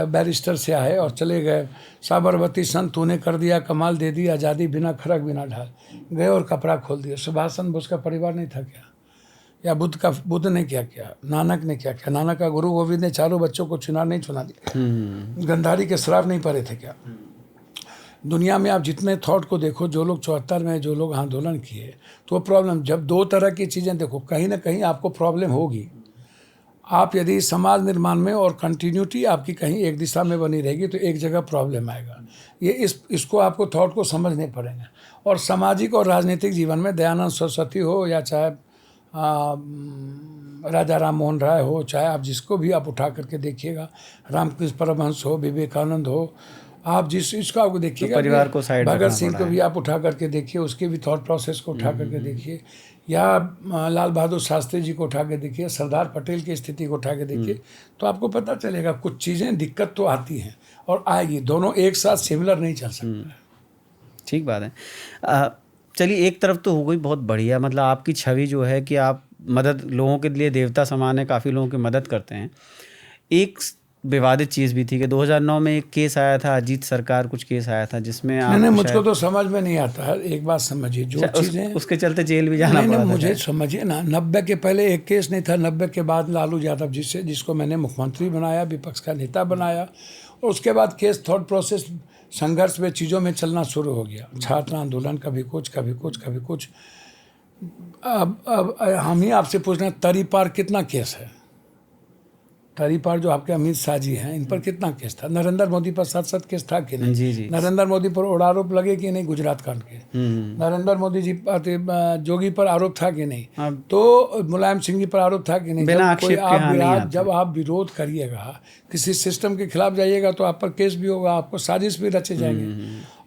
बैरिस्टर से आए और चले गए, साबरमती सन तूने कर दिया कमाल, दे दी आज़ादी बिना खरक बिना ढाल, गए और कपड़ा खोल दिया। सुभाष चंद्र बोस का परिवार नहीं था क्या? या बुद्ध ने क्या किया? नानक ने क्या किया? नानक का गुरु गोविंद ने चारों बच्चों को चुनाव नहीं चुना दिया? गंधारी के श्राप नहीं पड़े थे क्या? दुनिया में आप जितने थॉट को देखो, जो लोग 74 में जो लोग आंदोलन किए, तो प्रॉब्लम, जब दो तरह की चीज़ें देखो, कहीं ना कहीं आपको प्रॉब्लम होगी। आप यदि समाज निर्माण में और कंटिन्यूटी आपकी कहीं एक दिशा में बनी रहेगी तो एक जगह प्रॉब्लम आएगा। ये इसको आपको थॉट को समझने पड़ेंगे। और सामाजिक और राजनीतिक जीवन में दयानंद सरस्वती हो, या चाहे राजा राम मोहन राय हो, चाहे आप जिसको भी आप उठा करके देखिएगा, रामकृष्ण परमहंस हो, विवेकानंद हो, आप इसको आपको देखिएगा, परिवार को साइड, भगत सिंह को भी आप उठा करके देखिए, उसके भी थॉट प्रोसेस को उठा करके देखिए, या लाल बहादुर शास्त्री जी को उठा के देखिए, सरदार पटेल की स्थिति को उठा के देखिए, तो आपको पता चलेगा कुछ चीज़ें दिक्कत तो आती हैं और आएगी, दोनों एक साथ सिमिलर नहीं चल सकता। ठीक बात है। चलिए, एक तरफ तो हो गई बहुत बढ़िया, मतलब आपकी छवि जो है कि आप मदद, लोगों के लिए देवता समान है, काफ़ी लोगों की मदद करते हैं। एक विवादित चीज़ भी थी कि 2009 में एक केस आया था, अजीत सरकार कुछ केस आया था जिसमें नहीं, मुझको तो समझ में नहीं आता है। एक बात समझिए, जो चीज़ें उसके चलते जेल भी जाना पड़ा था। मुझे समझिए ना, 90 के पहले एक केस नहीं था, 90 के बाद लालू यादव जिसको मैंने मुख्यमंत्री बनाया, विपक्ष का नेता बनाया, और उसके बाद केस थॉट प्रोसेस संघर्ष में चीज़ों में चलना शुरू हो गया। छात्र आंदोलन, कभी कुछ कभी कुछ कभी कुछ। अब हम ही आपसे पूछ रहे हैं, तरीपार कितना केस है? तरीपार जो आपके अमित शाह जी हैं, इन पर कितना केस था? नरेंद्र मोदी पर 7 केस था कि नहीं? जी। नरेंद्र मोदी पर और आरोप लगे कि नहीं गुजरात कांड के? नरेंद्र मोदी जी पर, जोगी पर आरोप था कि नहीं? तो मुलायम सिंह जी पर आरोप था कि नहीं? जब आप विरोध करिएगा, किसी सिस्टम के खिलाफ जाइएगा तो आप पर केस भी होगा, आपको साजिश भी रचे जाएंगे।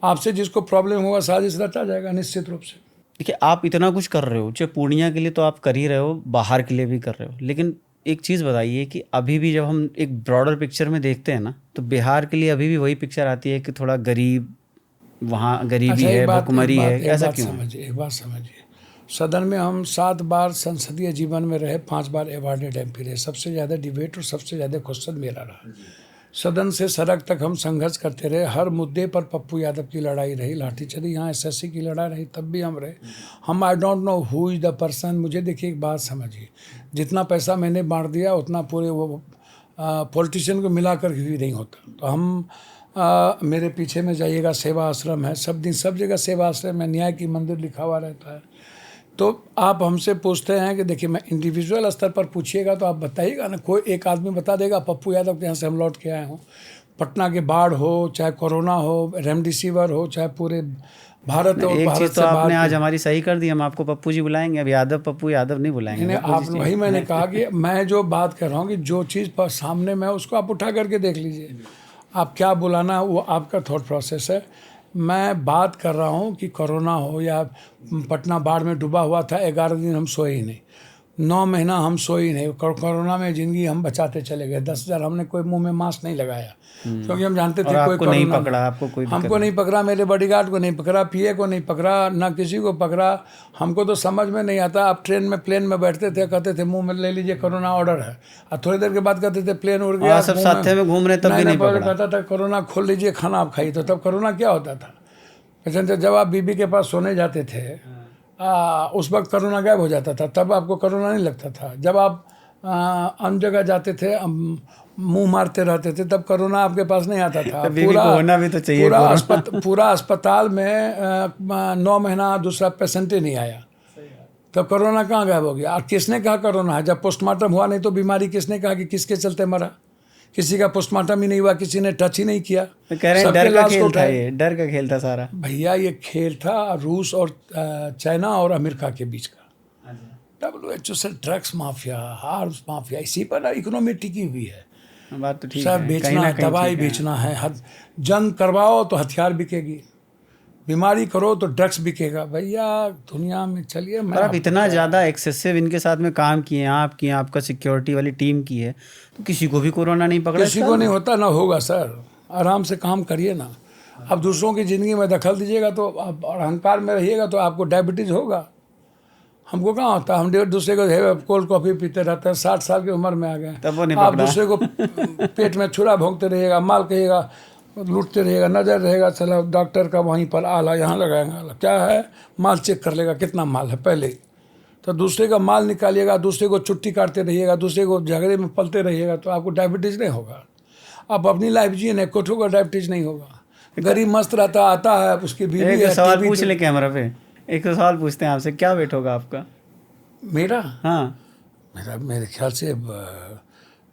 आपसे जिसको प्रॉब्लम होगा साजिश रचा जाएगा निश्चित रूप से। देखिए, आप इतना कुछ कर रहे हो, चाहे पूर्णिया के लिए तो आप कर ही रहे हो, बाहर के लिए भी कर रहे हो, लेकिन एक चीज़ बताइए कि अभी भी जब हम एक ब्रॉडर पिक्चर में देखते हैं ना, तो बिहार के लिए अभी भी वही पिक्चर आती है कि थोड़ा गरीब, वहाँ गरीबी अच्छा, है, भुखमरी है, ऐसा क्यों है? एक बात समझिए, सदन में हम 7 बार संसदीय जीवन में रहे, 5 बार अवार्डेड MP रहे, सबसे ज़्यादा डिबेट और सबसे ज़्यादा क्वेश्चन मेरा रहा। सदन से सड़क तक हम संघर्ष करते रहे, हर मुद्दे पर पप्पू यादव की लड़ाई रही, लाठी चली, यहाँ SSC की लड़ाई रही, तब भी हम रहे। हम आई don't know who is the person. मुझे देखिए एक बात समझिए, जितना पैसा मैंने बांट दिया उतना पूरे वो पॉलिटिशियन को मिला कर भी नहीं होता। तो हम मेरे पीछे में जाइएगा, सेवा आश्रम है, सब दिन सब जगह सेवा आश्रम है, न्याय की मंदिर लिखा हुआ रहता है। तो आप हमसे पूछते हैं कि देखिए, मैं इंडिविजुअल स्तर पर पूछिएगा तो आप बताइएगा ना, कोई एक आदमी बता देगा पप्पू यादव के यहाँ से हम लौट के आए हों। पटना के बाढ़ हो, चाहे कोरोना हो, रेमडेसिविर हो, चाहे पूरे भारत और एक भारत चीज़ से तो आपने बाहर आज हमारी सही कर दी, हम आपको पप्पू जी बुलाएंगे, अब यादव पप्पू यादव नहीं बुलाएंगे। नहीं, पप्पू आप जी वही मैंने कहा कि मैं जो बात कर रहा हूँ कि जो चीज़ पर सामने में है उसको आप उठा करके देख लीजिए। आप क्या बुलाना वो आपका थॉट प्रोसेस है। मैं बात कर रहा हूँ कि कोरोना हो या पटना बाढ़ में डूबा हुआ था, 11 दिन हम सोए ही नहीं, 9 महीना हम सोए ही नहीं। कोरोना में ज़िंदगी हम बचाते चले गए। 10,000 हमने कोई मुंह में मास्क नहीं लगाया, क्योंकि हम जानते थे कोई आपको नहीं पकड़ा, आपको कोई हमको नहीं पकड़ा, मेरे बॉडीगार्ड को नहीं पकड़ा, PA को नहीं पकड़ा, ना किसी को पकड़ा। हमको तो समझ में नहीं आता। आप ट्रेन में प्लेन में बैठते थे, कहते थे मुंह में ले लीजिए कोरोना ऑर्डर है, और थोड़ी देर के बाद कहते थे प्लेन उड़ गया, सब साथ में घूम रहे तब भी नहीं पकड़ा। कहता था कोरोना खोल लीजिए, खाना आप खाइए। तो तब कोरोना क्या होता था? जब आप बीबी के पास सोने जाते थे उस वक्त कोरोना गायब हो जाता था, तब आपको कोरोना नहीं लगता था। जब आप अन्य जगह जाते थे, मुंह मारते रहते थे, तब कोरोना आपके पास नहीं आता था। पूरा होना भी तो चाहिए। पूरा अस्पताल में 9 महीना दूसरा पेशेंट ही नहीं आया, तो कोरोना कहाँ गायब हो गया? और किसने कहा कोरोना है? जब पोस्टमार्टम हुआ नहीं तो बीमारी किसने कहा कि किसके चलते मरा? किसी का पोस्टमार्टम ही नहीं हुआ, किसी ने टच ही नहीं किया। कह रहे हैं डर का खेल था, ये डर का खेल था सारा। भैया ये खेल था रूस और चाइना और अमेरिका के बीच का। WHO से ड्रग्स माफिया, आर्म्स माफिया, इसी पर इकोनॉमी टिकी हुई है। बात तो ठीक सब है, बेचना, दवाई बेचना है। जंग करवाओ तो हथियार बिकेगी, बीमारी करो तो ड्रग्स बिकेगा। भैया दुनिया में चलिए। और आप इतना ज़्यादा एक्सेसिव इनके साथ में काम किए हैं, आप किए, आपका सिक्योरिटी वाली टीम की है, तो किसी को भी कोरोना नहीं पकड़ा? किसी को नहीं होता, ना होगा सर। आराम से काम करिए ना। अब दूसरों की ज़िंदगी में दखल दीजिएगा तो आप अहंकार में रहिएगा तो आपको डायबिटीज़ होगा। हमको कहाँ होता? हम दूसरे को कोल्ड कॉफ़ी पीते रहते हैं, 60 साल की उम्र में आ गए। तब वो नहीं आप पकड़ा। दूसरे को पेट में छुरा भोंकते रहिएगा, माल कहिएगा, लूटते रहिएगा, नजर रहेगा, चलो डॉक्टर का वहीं पर आला यहाँ लगाएंगे, आला क्या है, माल चेक कर लेगा कितना माल है पहले ही। तो दूसरे का माल निकालिएगा, दूसरे को छुट्टी काटते रहिएगा, दूसरे को झगड़े में पलते रहिएगा, तो आपको डायबिटीज़ नहीं होगा। आप अपनी लाइफ जिए नहीं, कोठों का डायबिटीज़ नहीं होगा। गरीब मस्त रहता, आता है, उसकी बीवी है। एक सवाल पूछ ले कैमरा पे, एक सवाल पूछते हैं आपसे, क्या वेट होगा आपका? मेरा? हाँ, मेरे ख्याल से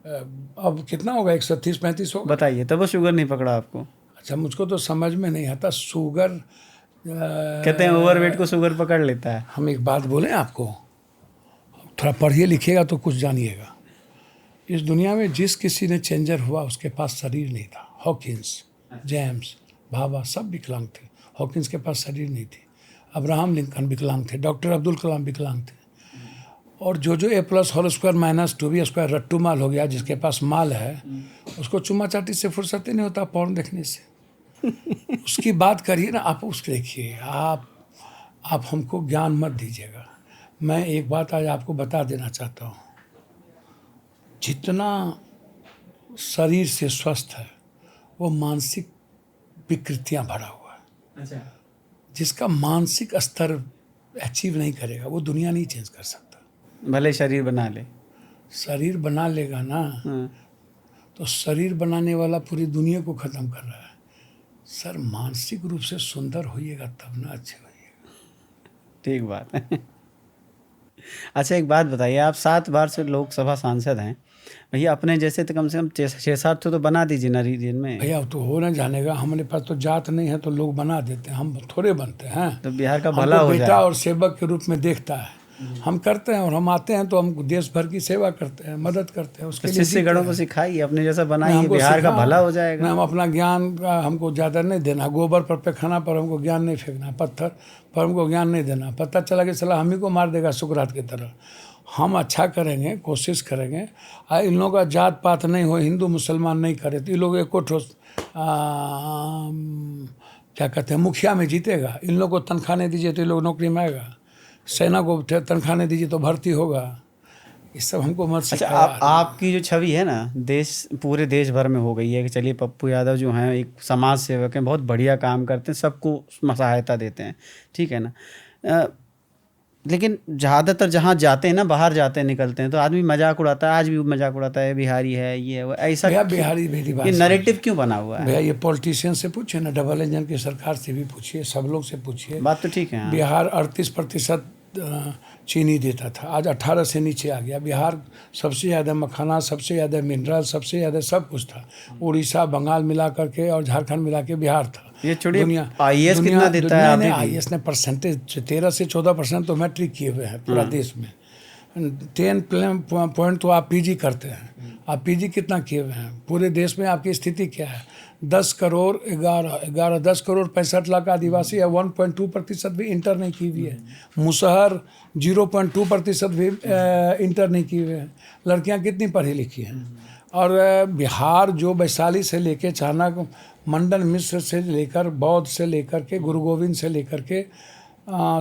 अब कितना होगा, 130-135 होगा। बताइए, तब वो शुगर नहीं पकड़ा आपको? अच्छा, मुझको तो समझ में नहीं आता शुगर। कहते हैं ओवरवेट को शुगर पकड़ लेता है। हम एक बात बोलें आपको, थोड़ा पढ़िए लिखिएगा तो कुछ जानिएगा। इस दुनिया में जिस किसी ने चेंजर हुआ उसके पास शरीर नहीं था। हॉकिंस, जेम्स, भाभा सब विकलांग थे, हॉकिंस के पास शरीर नहीं थी। अब्राहम लिंकन विकलांग थे, डॉक्टर अब्दुल कलाम विकलांग थे। और जो A+2B² रट्टू माल हो गया, जिसके पास माल है उसको चुम्मा चाटी से फुर्सत ही नहीं होता, पॉर्न देखने से। उसकी बात करिए ना आप, उसको देखिए। आप हमको ज्ञान मत दीजिएगा। मैं एक बात आज आपको बता देना चाहता हूँ, जितना शरीर से स्वस्थ है वो मानसिक विकृतियाँ भरा हुआ है। अच्छा। जिसका मानसिक स्तर अचीव नहीं करेगा वो दुनिया नहीं चेंज कर सकता। भले शरीर बना ले, शरीर बना लेगा ना, तो शरीर बनाने वाला पूरी दुनिया को ख़त्म कर रहा है। सर मानसिक रूप से सुंदर होइएगा तब ना अच्छे होइएगा। ठीक बात है। अच्छा, एक बात बताइए, आप 7 बार से लोकसभा सांसद हैं भैया, अपने जैसे तो कम से कम 6-7 तो बना दीजिए ना रीजन में। भैया तो हो ना जानेगा, हमारे पास तो जात नहीं है तो लोग बना देते हैं, हम थोड़े बनते हैं। तो बिहार का भला हो जाए। बेटा और सेवक के रूप में देखता है। हम करते हैं, और हम आते हैं तो हम देश भर की सेवा करते हैं, मदद करते हैं, उसके लिए शिष्यगणों को सिखाइए, अपने जैसा बनाइए, हमको बिहार का सिखाओ। भला हो जाएगा। हम अपना ज्ञान का हमको ज़्यादा नहीं देना, गोबर पर पैखाना पर हमको ज्ञान नहीं फेंकना, पत्थर पर हमको ज्ञान नहीं देना। पता चला कि साला हम ही को मार देगा सुकरात की तरह। हम अच्छा करेंगे, कोशिश करेंगे। इन लोगों का जात पात नहीं हो, हिंदू मुसलमान नहीं करे तो ये लोग एको ठोस क्या कहते हैं मुखिया में जीतेगा। इन लोग को तनख्वाह नहीं दीजिए तो ये लोग नौकरी में आएगा, सेना को तनख्वाह नहीं दीजिए तो भर्ती होगा। इस सब हमको मत अच्छा, सिखाया। आपकी जो छवि है ना पूरे देश भर में हो गई है कि चलिए पप्पू यादव जो हैं एक समाज सेवक हैं, बहुत बढ़िया काम करते हैं, सबको सहायता देते हैं, ठीक है ना। लेकिन ज़्यादातर जहाँ जाते हैं ना, बाहर जाते हैं, निकलते हैं तो आदमी मजाक उड़ाता है, आज भी मजाक उड़ाता है, बिहारी है, ये है वो, ऐसा भैया बिहारी मेरी बात ये नैरेटिव क्यों बना हुआ है? भैया ये पॉलिटिशियन से पूछिए ना, डबल इंजन की सरकार से भी पूछिए, सब लोग से पूछिए। बात तो ठीक है। हाँ। बिहार 38% चीनी देता था, आज 18 से नीचे आ गया। बिहार सबसे ज़्यादा मखाना, सबसे ज़्यादा मिनरल, सबसे ज़्यादा सब कुछ था। उड़ीसा बंगाल मिला करके और झारखंड मिला के बिहार था। ये छोड़िए, IAS कितना देता है? नहीं, IAS ने परसेंटेज 13 से 14% तो मैट्रिक किए हुए हैं पूरा देश में। 10 पॉइंट तो आप PG करते हैं। आप PG कितना किए हुए हैं? पूरे देश में आपकी स्थिति क्या है? 10 करोड़ 10 करोड़ 65 लाख आदिवासी है, 1.2% भी इंटर नहीं की हुई है। मुसहर 0.2% भी इंटर नहीं की हुई है। लड़कियां कितनी पढ़ी लिखी हैं? और बिहार जो वैशाली से लेके चाणक्य, मंडन मिश्र से लेकर, बौद्ध से लेकर के, गुरु गोविंद से लेकर के,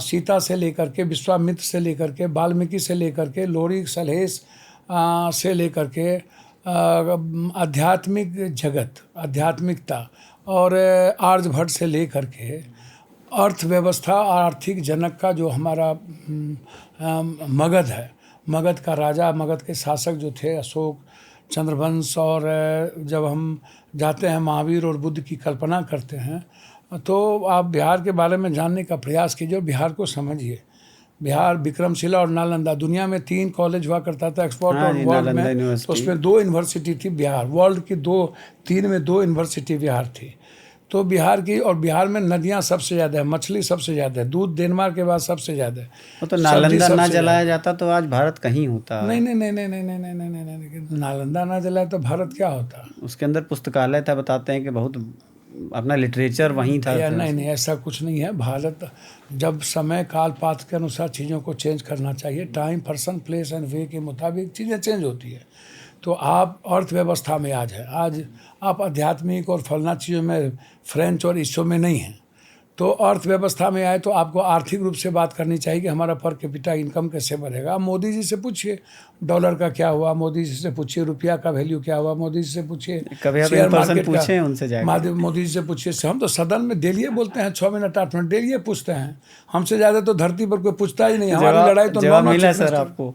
सीता से लेकर के, विश्वामित्र से लेकर के, वाल्मीकि से लेकर के, लोरी सलहेश से लेकर के, आध्यात्मिक जगत, आध्यात्मिकता और आर्यभट्ट से लेकर के अर्थव्यवस्था, आर्थिक जनक का जो हमारा मगध है, मगध का राजा, मगध के शासक जो थे अशोक चंद्रवंश, और जब हम जाते हैं महावीर और बुद्ध की कल्पना करते हैं तो आप बिहार के बारे में जानने का प्रयास कीजिए और बिहार को समझिए। बिहार विक्रमशिला और नालंदा, दुनिया में 3 कॉलेज हुआ करता था एक्सपोर्ट और वर्ल्ड में, तो उसमें 2 यूनिवर्सिटी थी बिहार। वर्ल्ड की 3 में 2 यूनिवर्सिटी बिहार थी। तो बिहार की, और बिहार में नदियाँ सबसे ज़्यादा है, मछली सबसे ज़्यादा है, दूध डेनमार्क के बाद सबसे ज़्यादा है। वो तो नालंदा ना जलाया जाता तो आज भारत कहीं होता। नहीं, नालंदा ना जलाया तो भारत क्या होता? उसके अंदर पुस्तकालय था, बताते हैं कि बहुत अपना लिटरेचर वहीं था। नहीं, ऐसा कुछ नहीं है। भारत जब समय काल पात्र के अनुसार चीज़ों को चेंज करना चाहिए, टाइम पर्सन प्लेस एंड वे के मुताबिक चीज़ें चेंज होती है। तो आप अर्थव्यवस्था में आज है, आज आप आध्यात्मिक और फलना चीज़ों में, फ्रेंच और इसो में नहीं हैं। तो अर्थव्यवस्था में आए तो आपको आर्थिक रूप से बात करनी चाहिए कि हमारा पर कैपिटा इनकम कैसे बढ़ेगा। मोदी जी से पूछिए डॉलर का क्या हुआ, मोदी जी से पूछिए रुपया का वैल्यू क्या हुआ, मोदी जी से पूछिए शेयर मार्केट का, उनसे जाके मोदी जी से पूछिए। हम तो सदन में डेली बोलते हैं, 6 मिनट 8 मिनट डेली पूछते हैं। हमसे ज़्यादा तो धरती पर कोई पूछता ही नहीं। हमारी लड़ाई तो जवाब मिला सर आपको?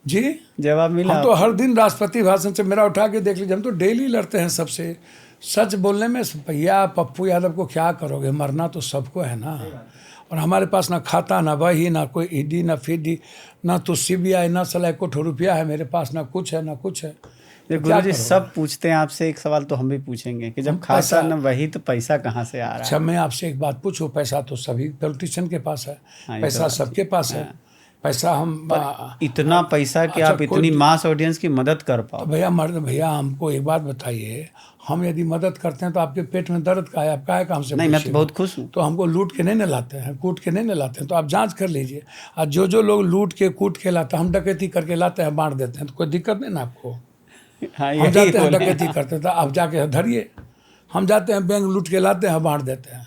जी जवाब मिला। हम तो हर दिन राष्ट्रपति भाषण से, मेरा उठा के देख लीजिए, हम तो डेली लड़ते हैं सबसे। सच बोलने में भैया पप्पू यादव को क्या करोगे, मरना तो सबको है ना। और हमारे पास ना खाता, ना वही, ना कोई ईडी, ना फीडी, ना तो CBI, ना साला 1 रुपया है मेरे पास, ना कुछ है ना कुछ है। गुरुजी सब पूछते हैं आपसे, एक सवाल तो हम भी पूछेंगे कि जब खाता ना वही तो पैसा कहाँ से आ रहा है? अच्छा, मैं आपसे एक बात पूछूं, पैसा तो सभी पॉलिटिशियन के पास है, पैसा सबके पास है। पैसा हम इतना पैसा कि आप इतनी मास ऑडियंस की मदद कर पाओ। तो भैया हमको एक बात बताइए, हम यदि मदद करते हैं तो आपके पेट में दर्द का है, आप काहे काम से? नहीं, मैं तो बहुत खुश हूँ। तो हमको लूट के नहीं न लाते हैं, कूट के नहीं न लाते हैं, तो आप जांच कर लीजिए। और जो लोग लूट के कूट के लाते हैं, हम डकैती करके लाते हैं, बांट देते हैं, तो कोई दिक्कत नहीं ना आपको। हम जाते हैं डकैती करते थे, आप जाके धरिए। हम जाते हैं बैंक लूट के लाते हैं, बांट देते हैं,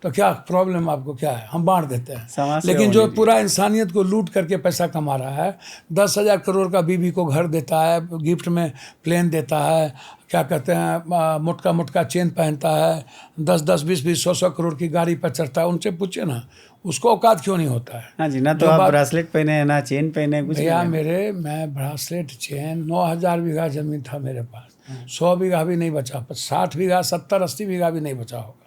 तो क्या प्रॉब्लम आपको क्या है? हम बांट देते हैं। लेकिन जो पूरा इंसानियत को लूट करके पैसा कमा रहा है, 10,000 करोड़ का बीवी को घर देता है, गिफ्ट में प्लेन देता है, क्या कहते हैं मोटका चेन पहनता है, 10-10, 20-20, 100-100 करोड़ की गाड़ी पर चढ़ता है, उनसे पूछिए ना उसको औकात क्यों नहीं होता है। हाँ जी, ना तो आप ब्रासलेट पहने हैं ना चेन पहने कुछ। भैया मैं ब्रासलेट चेन, 9,000 बीघा जमीन था मेरे पास, 100 बीघा भी नहीं बचा, 60 बीघा 70-80 बीघा भी नहीं बचा होगा।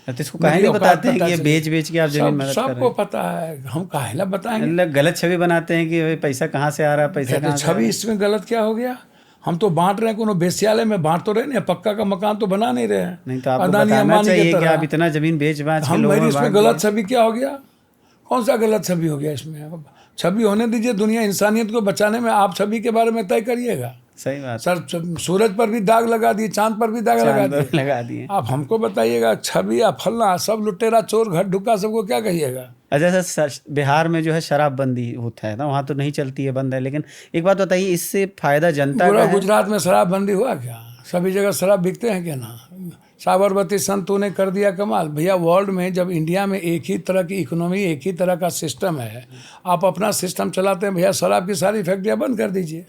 तो इसको काहे नहीं बताते हैं कि ये बेच के आप जमीन मदद कर रहे हैं? सबको पता है, हम काहे ना बताएंगे। गलत छवि बनाते हैं कि पैसा कहाँ से आ रहा है, पैसा कहाँ से। छवि इसमें गलत क्या हो गया? हम तो बांट रहे हैं, कोनो बेस्यालय में बांट तो रहे नहीं, पक्का का मकान तो बना नहीं रहे हैं। नहीं तो आपको बताना चाहिए कि आप इतना जमीन बेच बांच के लोगों में इसमें गलत छवि क्या हो गया? कौन सा गलत छवि हो गया इसमें? अब छवि होने दीजिए, दुनिया इंसानियत को बचाने में आप छवि के बारे में तय करिएगा। सही बात। सर सूरज पर भी दाग लगा दिए, चांद पर भी दाग लगा चांद दिए, पर लगा दिए। आप हमको बताइएगा छवि या फलना सब लुटेरा चोर घर ढुका सबको क्या कहिएगा? अच्छा सर, बिहार में जो है शराबबंदी होता है ना, वहाँ तो नहीं चलती है, बंद है, लेकिन एक बात बताइए, इससे फायदा जनता का पूरा है? गुजरात में शराबबंदी हुआ क्या? सभी जगह शराब बिकते हैं क्या ना? साबरमती संतों ने कर दिया कमाल। भैया वर्ल्ड में जब इंडिया में एक ही तरह की इकोनॉमी, एक ही तरह का सिस्टम है, आप अपना सिस्टम चलाते हैं, भैया शराब की सारी फैक्ट्रियाँ बंद कर दीजिए।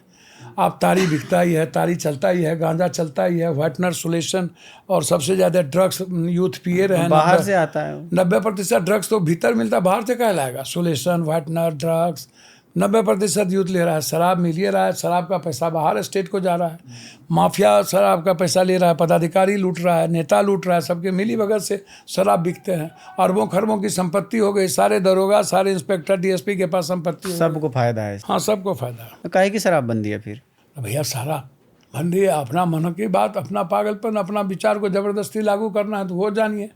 आप तारी बिकता ही है, तारी चलता ही है, गांजा चलता ही है, व्हाइटनर सोल्यूशन, और सबसे ज़्यादा ड्रग्स यूथ पिए रहे हैं। बाहर से आता है 90% ड्रग्स तो भीतर मिलता है, बाहर से कहाँ लाएगा? सोल्यूशन, व्हाइटनर, ड्रग्स 90% यूथ ले रहा है। शराब मिल ही रहा है, शराब का पैसा बाहर स्टेट को जा रहा है, माफिया शराब का पैसा ले रहा है, पदाधिकारी लूट रहा है, नेता लूट रहा है, सबके मिली भगत से शराब बिकते हैं। अरबों खरबों की संपत्ति हो गई, सारे दरोगा, सारे इंस्पेक्टर, डीएसपी के पास संपत्ति हो गई। सबको फायदा है। हाँ, सबको फायदा है। तो काहे की शराबबंदी है फिर? भैया सारा बंदी है, अपना मन की बात, अपना पागलपन, अपना विचार को जबरदस्ती लागू करना है तो वो जानिए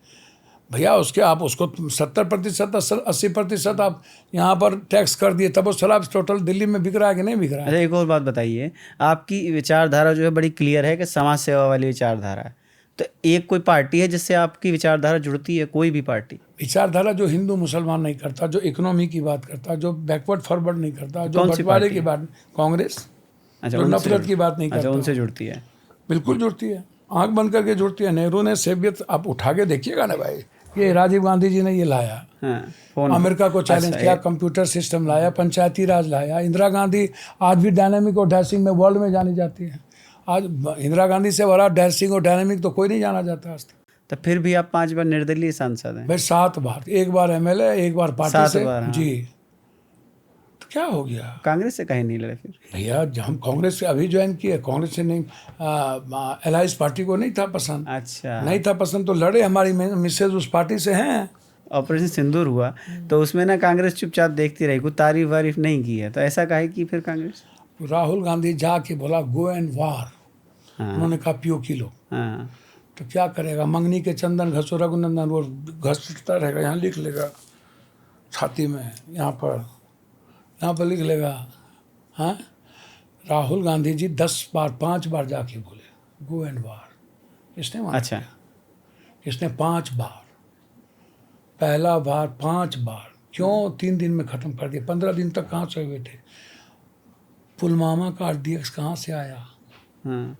भैया। उसके आप उसको 70%, 80% आप यहाँ पर टैक्स कर दिए, तब वो शराब टोटल दिल्ली में बिक रहा है कि नहीं बिक रहा है? अच्छा, एक और बात बताइए, आपकी विचारधारा जो है बड़ी क्लियर है कि समाज सेवा वाली विचारधारा है, तो एक कोई पार्टी है जिससे आपकी विचारधारा जुड़ती है? कोई भी पार्टी? विचारधारा जो हिंदू मुसलमान नहीं करता, जो इकोनॉमी की बात करता, जो बैकवर्ड फॉरवर्ड नहीं करता, जो कौन सी बंटवारे पार्टी की बात, कांग्रेस, अच्छा, जो उनसे नफरत की बात नहीं अच्छा, करता, उनसे जुड़ती है। बिल्कुल जुड़ती है, आंख बंद करके जुड़ती है। नेहरू ने सभ्यत, आप उठा के देखिएगा ना भाई, ये राजीव गांधी जी ने ये लाया, हाँ, फोन अमेरिका को चैलेंज किया, कंप्यूटर सिस्टम लाया, पंचायती राज लाया। इंदिरा गांधी आज भी डायनामिक और डैशिंग में वर्ल्ड में जानी जाती है। आज इंदिरा गांधी से बड़ा डैशिंग और डायनामिक तो कोई नहीं जाना जाता आज तक। तो फिर भी आप 5 बार निर्दलीय सांसद हैं। भाई 7 बार, 1 बार एमएलए, 1 बार पार्टी 7 से। बार, हाँ। जी, तो क्या हो गया? कांग्रेस से कहीं नहीं लड़े फिर? भैया जब हम कांग्रेस से अभी ज्वाइन किए, कांग्रेस से नहीं, एलाइज पार्टी को नहीं था पसंद, अच्छा, नहीं था पसंद तो लड़े। हमारी मिसेज उस पार्टी से हैं। ऑपरेशन सिंदूर हुआ तो उसमें ना कांग्रेस चुपचाप देखती रही, कोई तारीफ वारीफ नहीं की है, तो ऐसा काहे की फिर कांग्रेस? राहुल गांधी जाके बोला गो एंड वार, हाँ, उन्होंने कहा पियो किलो, हाँ, तो क्या करेगा? मंगनी के चंदन घसो रघुनंदन, वो घसता रहेगा, यहाँ लिख लेगा छाती में, यहाँ पर लिख लेगा। हाँ, राहुल गांधी जी 10 बार 5 बार जाके बोले गो एंड वार, इसने माना? अच्छा, इसने 5 बार, पहला बार 5 बार, क्यों 3 दिन में ख़त्म कर दिया? 15 दिन तक कहाँ से हुए थे? पुलवामा का RDX कहाँ से आया? हाँ,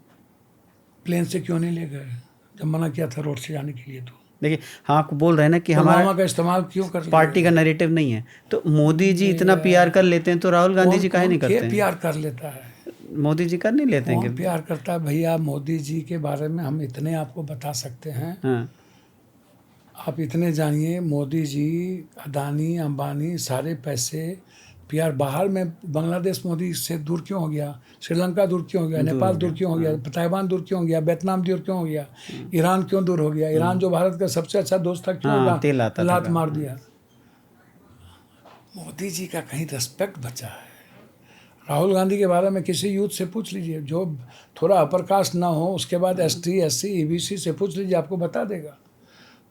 प्लेन से क्यों नहीं ले गए जब मना किया था रोड से जाने के लिए? तो देखिए, हाँ, आपको बोल रहे हैं ना कि हमारा पुलवामा का इस्तेमाल क्यों कर पार्टी का नैरेटिव नहीं है, तो मोदी जी इतना PR कर लेते हैं, तो राहुल गांधी जी काहे नहीं करते हैं? PR कर लेता है? मोदी जी कर नहीं लेते हैं कौन PR करता है भैया? मोदी जी के बारे में हम इतने आपको बता सकते हैं, हाँ, आप इतने जानिए, मोदी जी, अदानी, अंबानी, सारे पैसे PR बाहर में। बांग्लादेश मोदी से दूर क्यों हो गया? श्रीलंका दूर क्यों हो गया? नेपाल दूर क्यों हो गया? ताइवान दूर क्यों हो गया? वियतनाम दूर क्यों हो गया? ईरान क्यों दूर हो गया? ईरान जो भारत का सबसे अच्छा दोस्त था, क्यों हाँ, तेल आता था लात मार दिया? मोदी जी का कहीं रेस्पेक्ट बचा है? राहुल गांधी के बारे में किसी यूथ से पूछ लीजिए, जो थोड़ा अपर कास्ट ना हो, उसके बाद ST SC EBC से पूछ लीजिए, आपको बता देगा।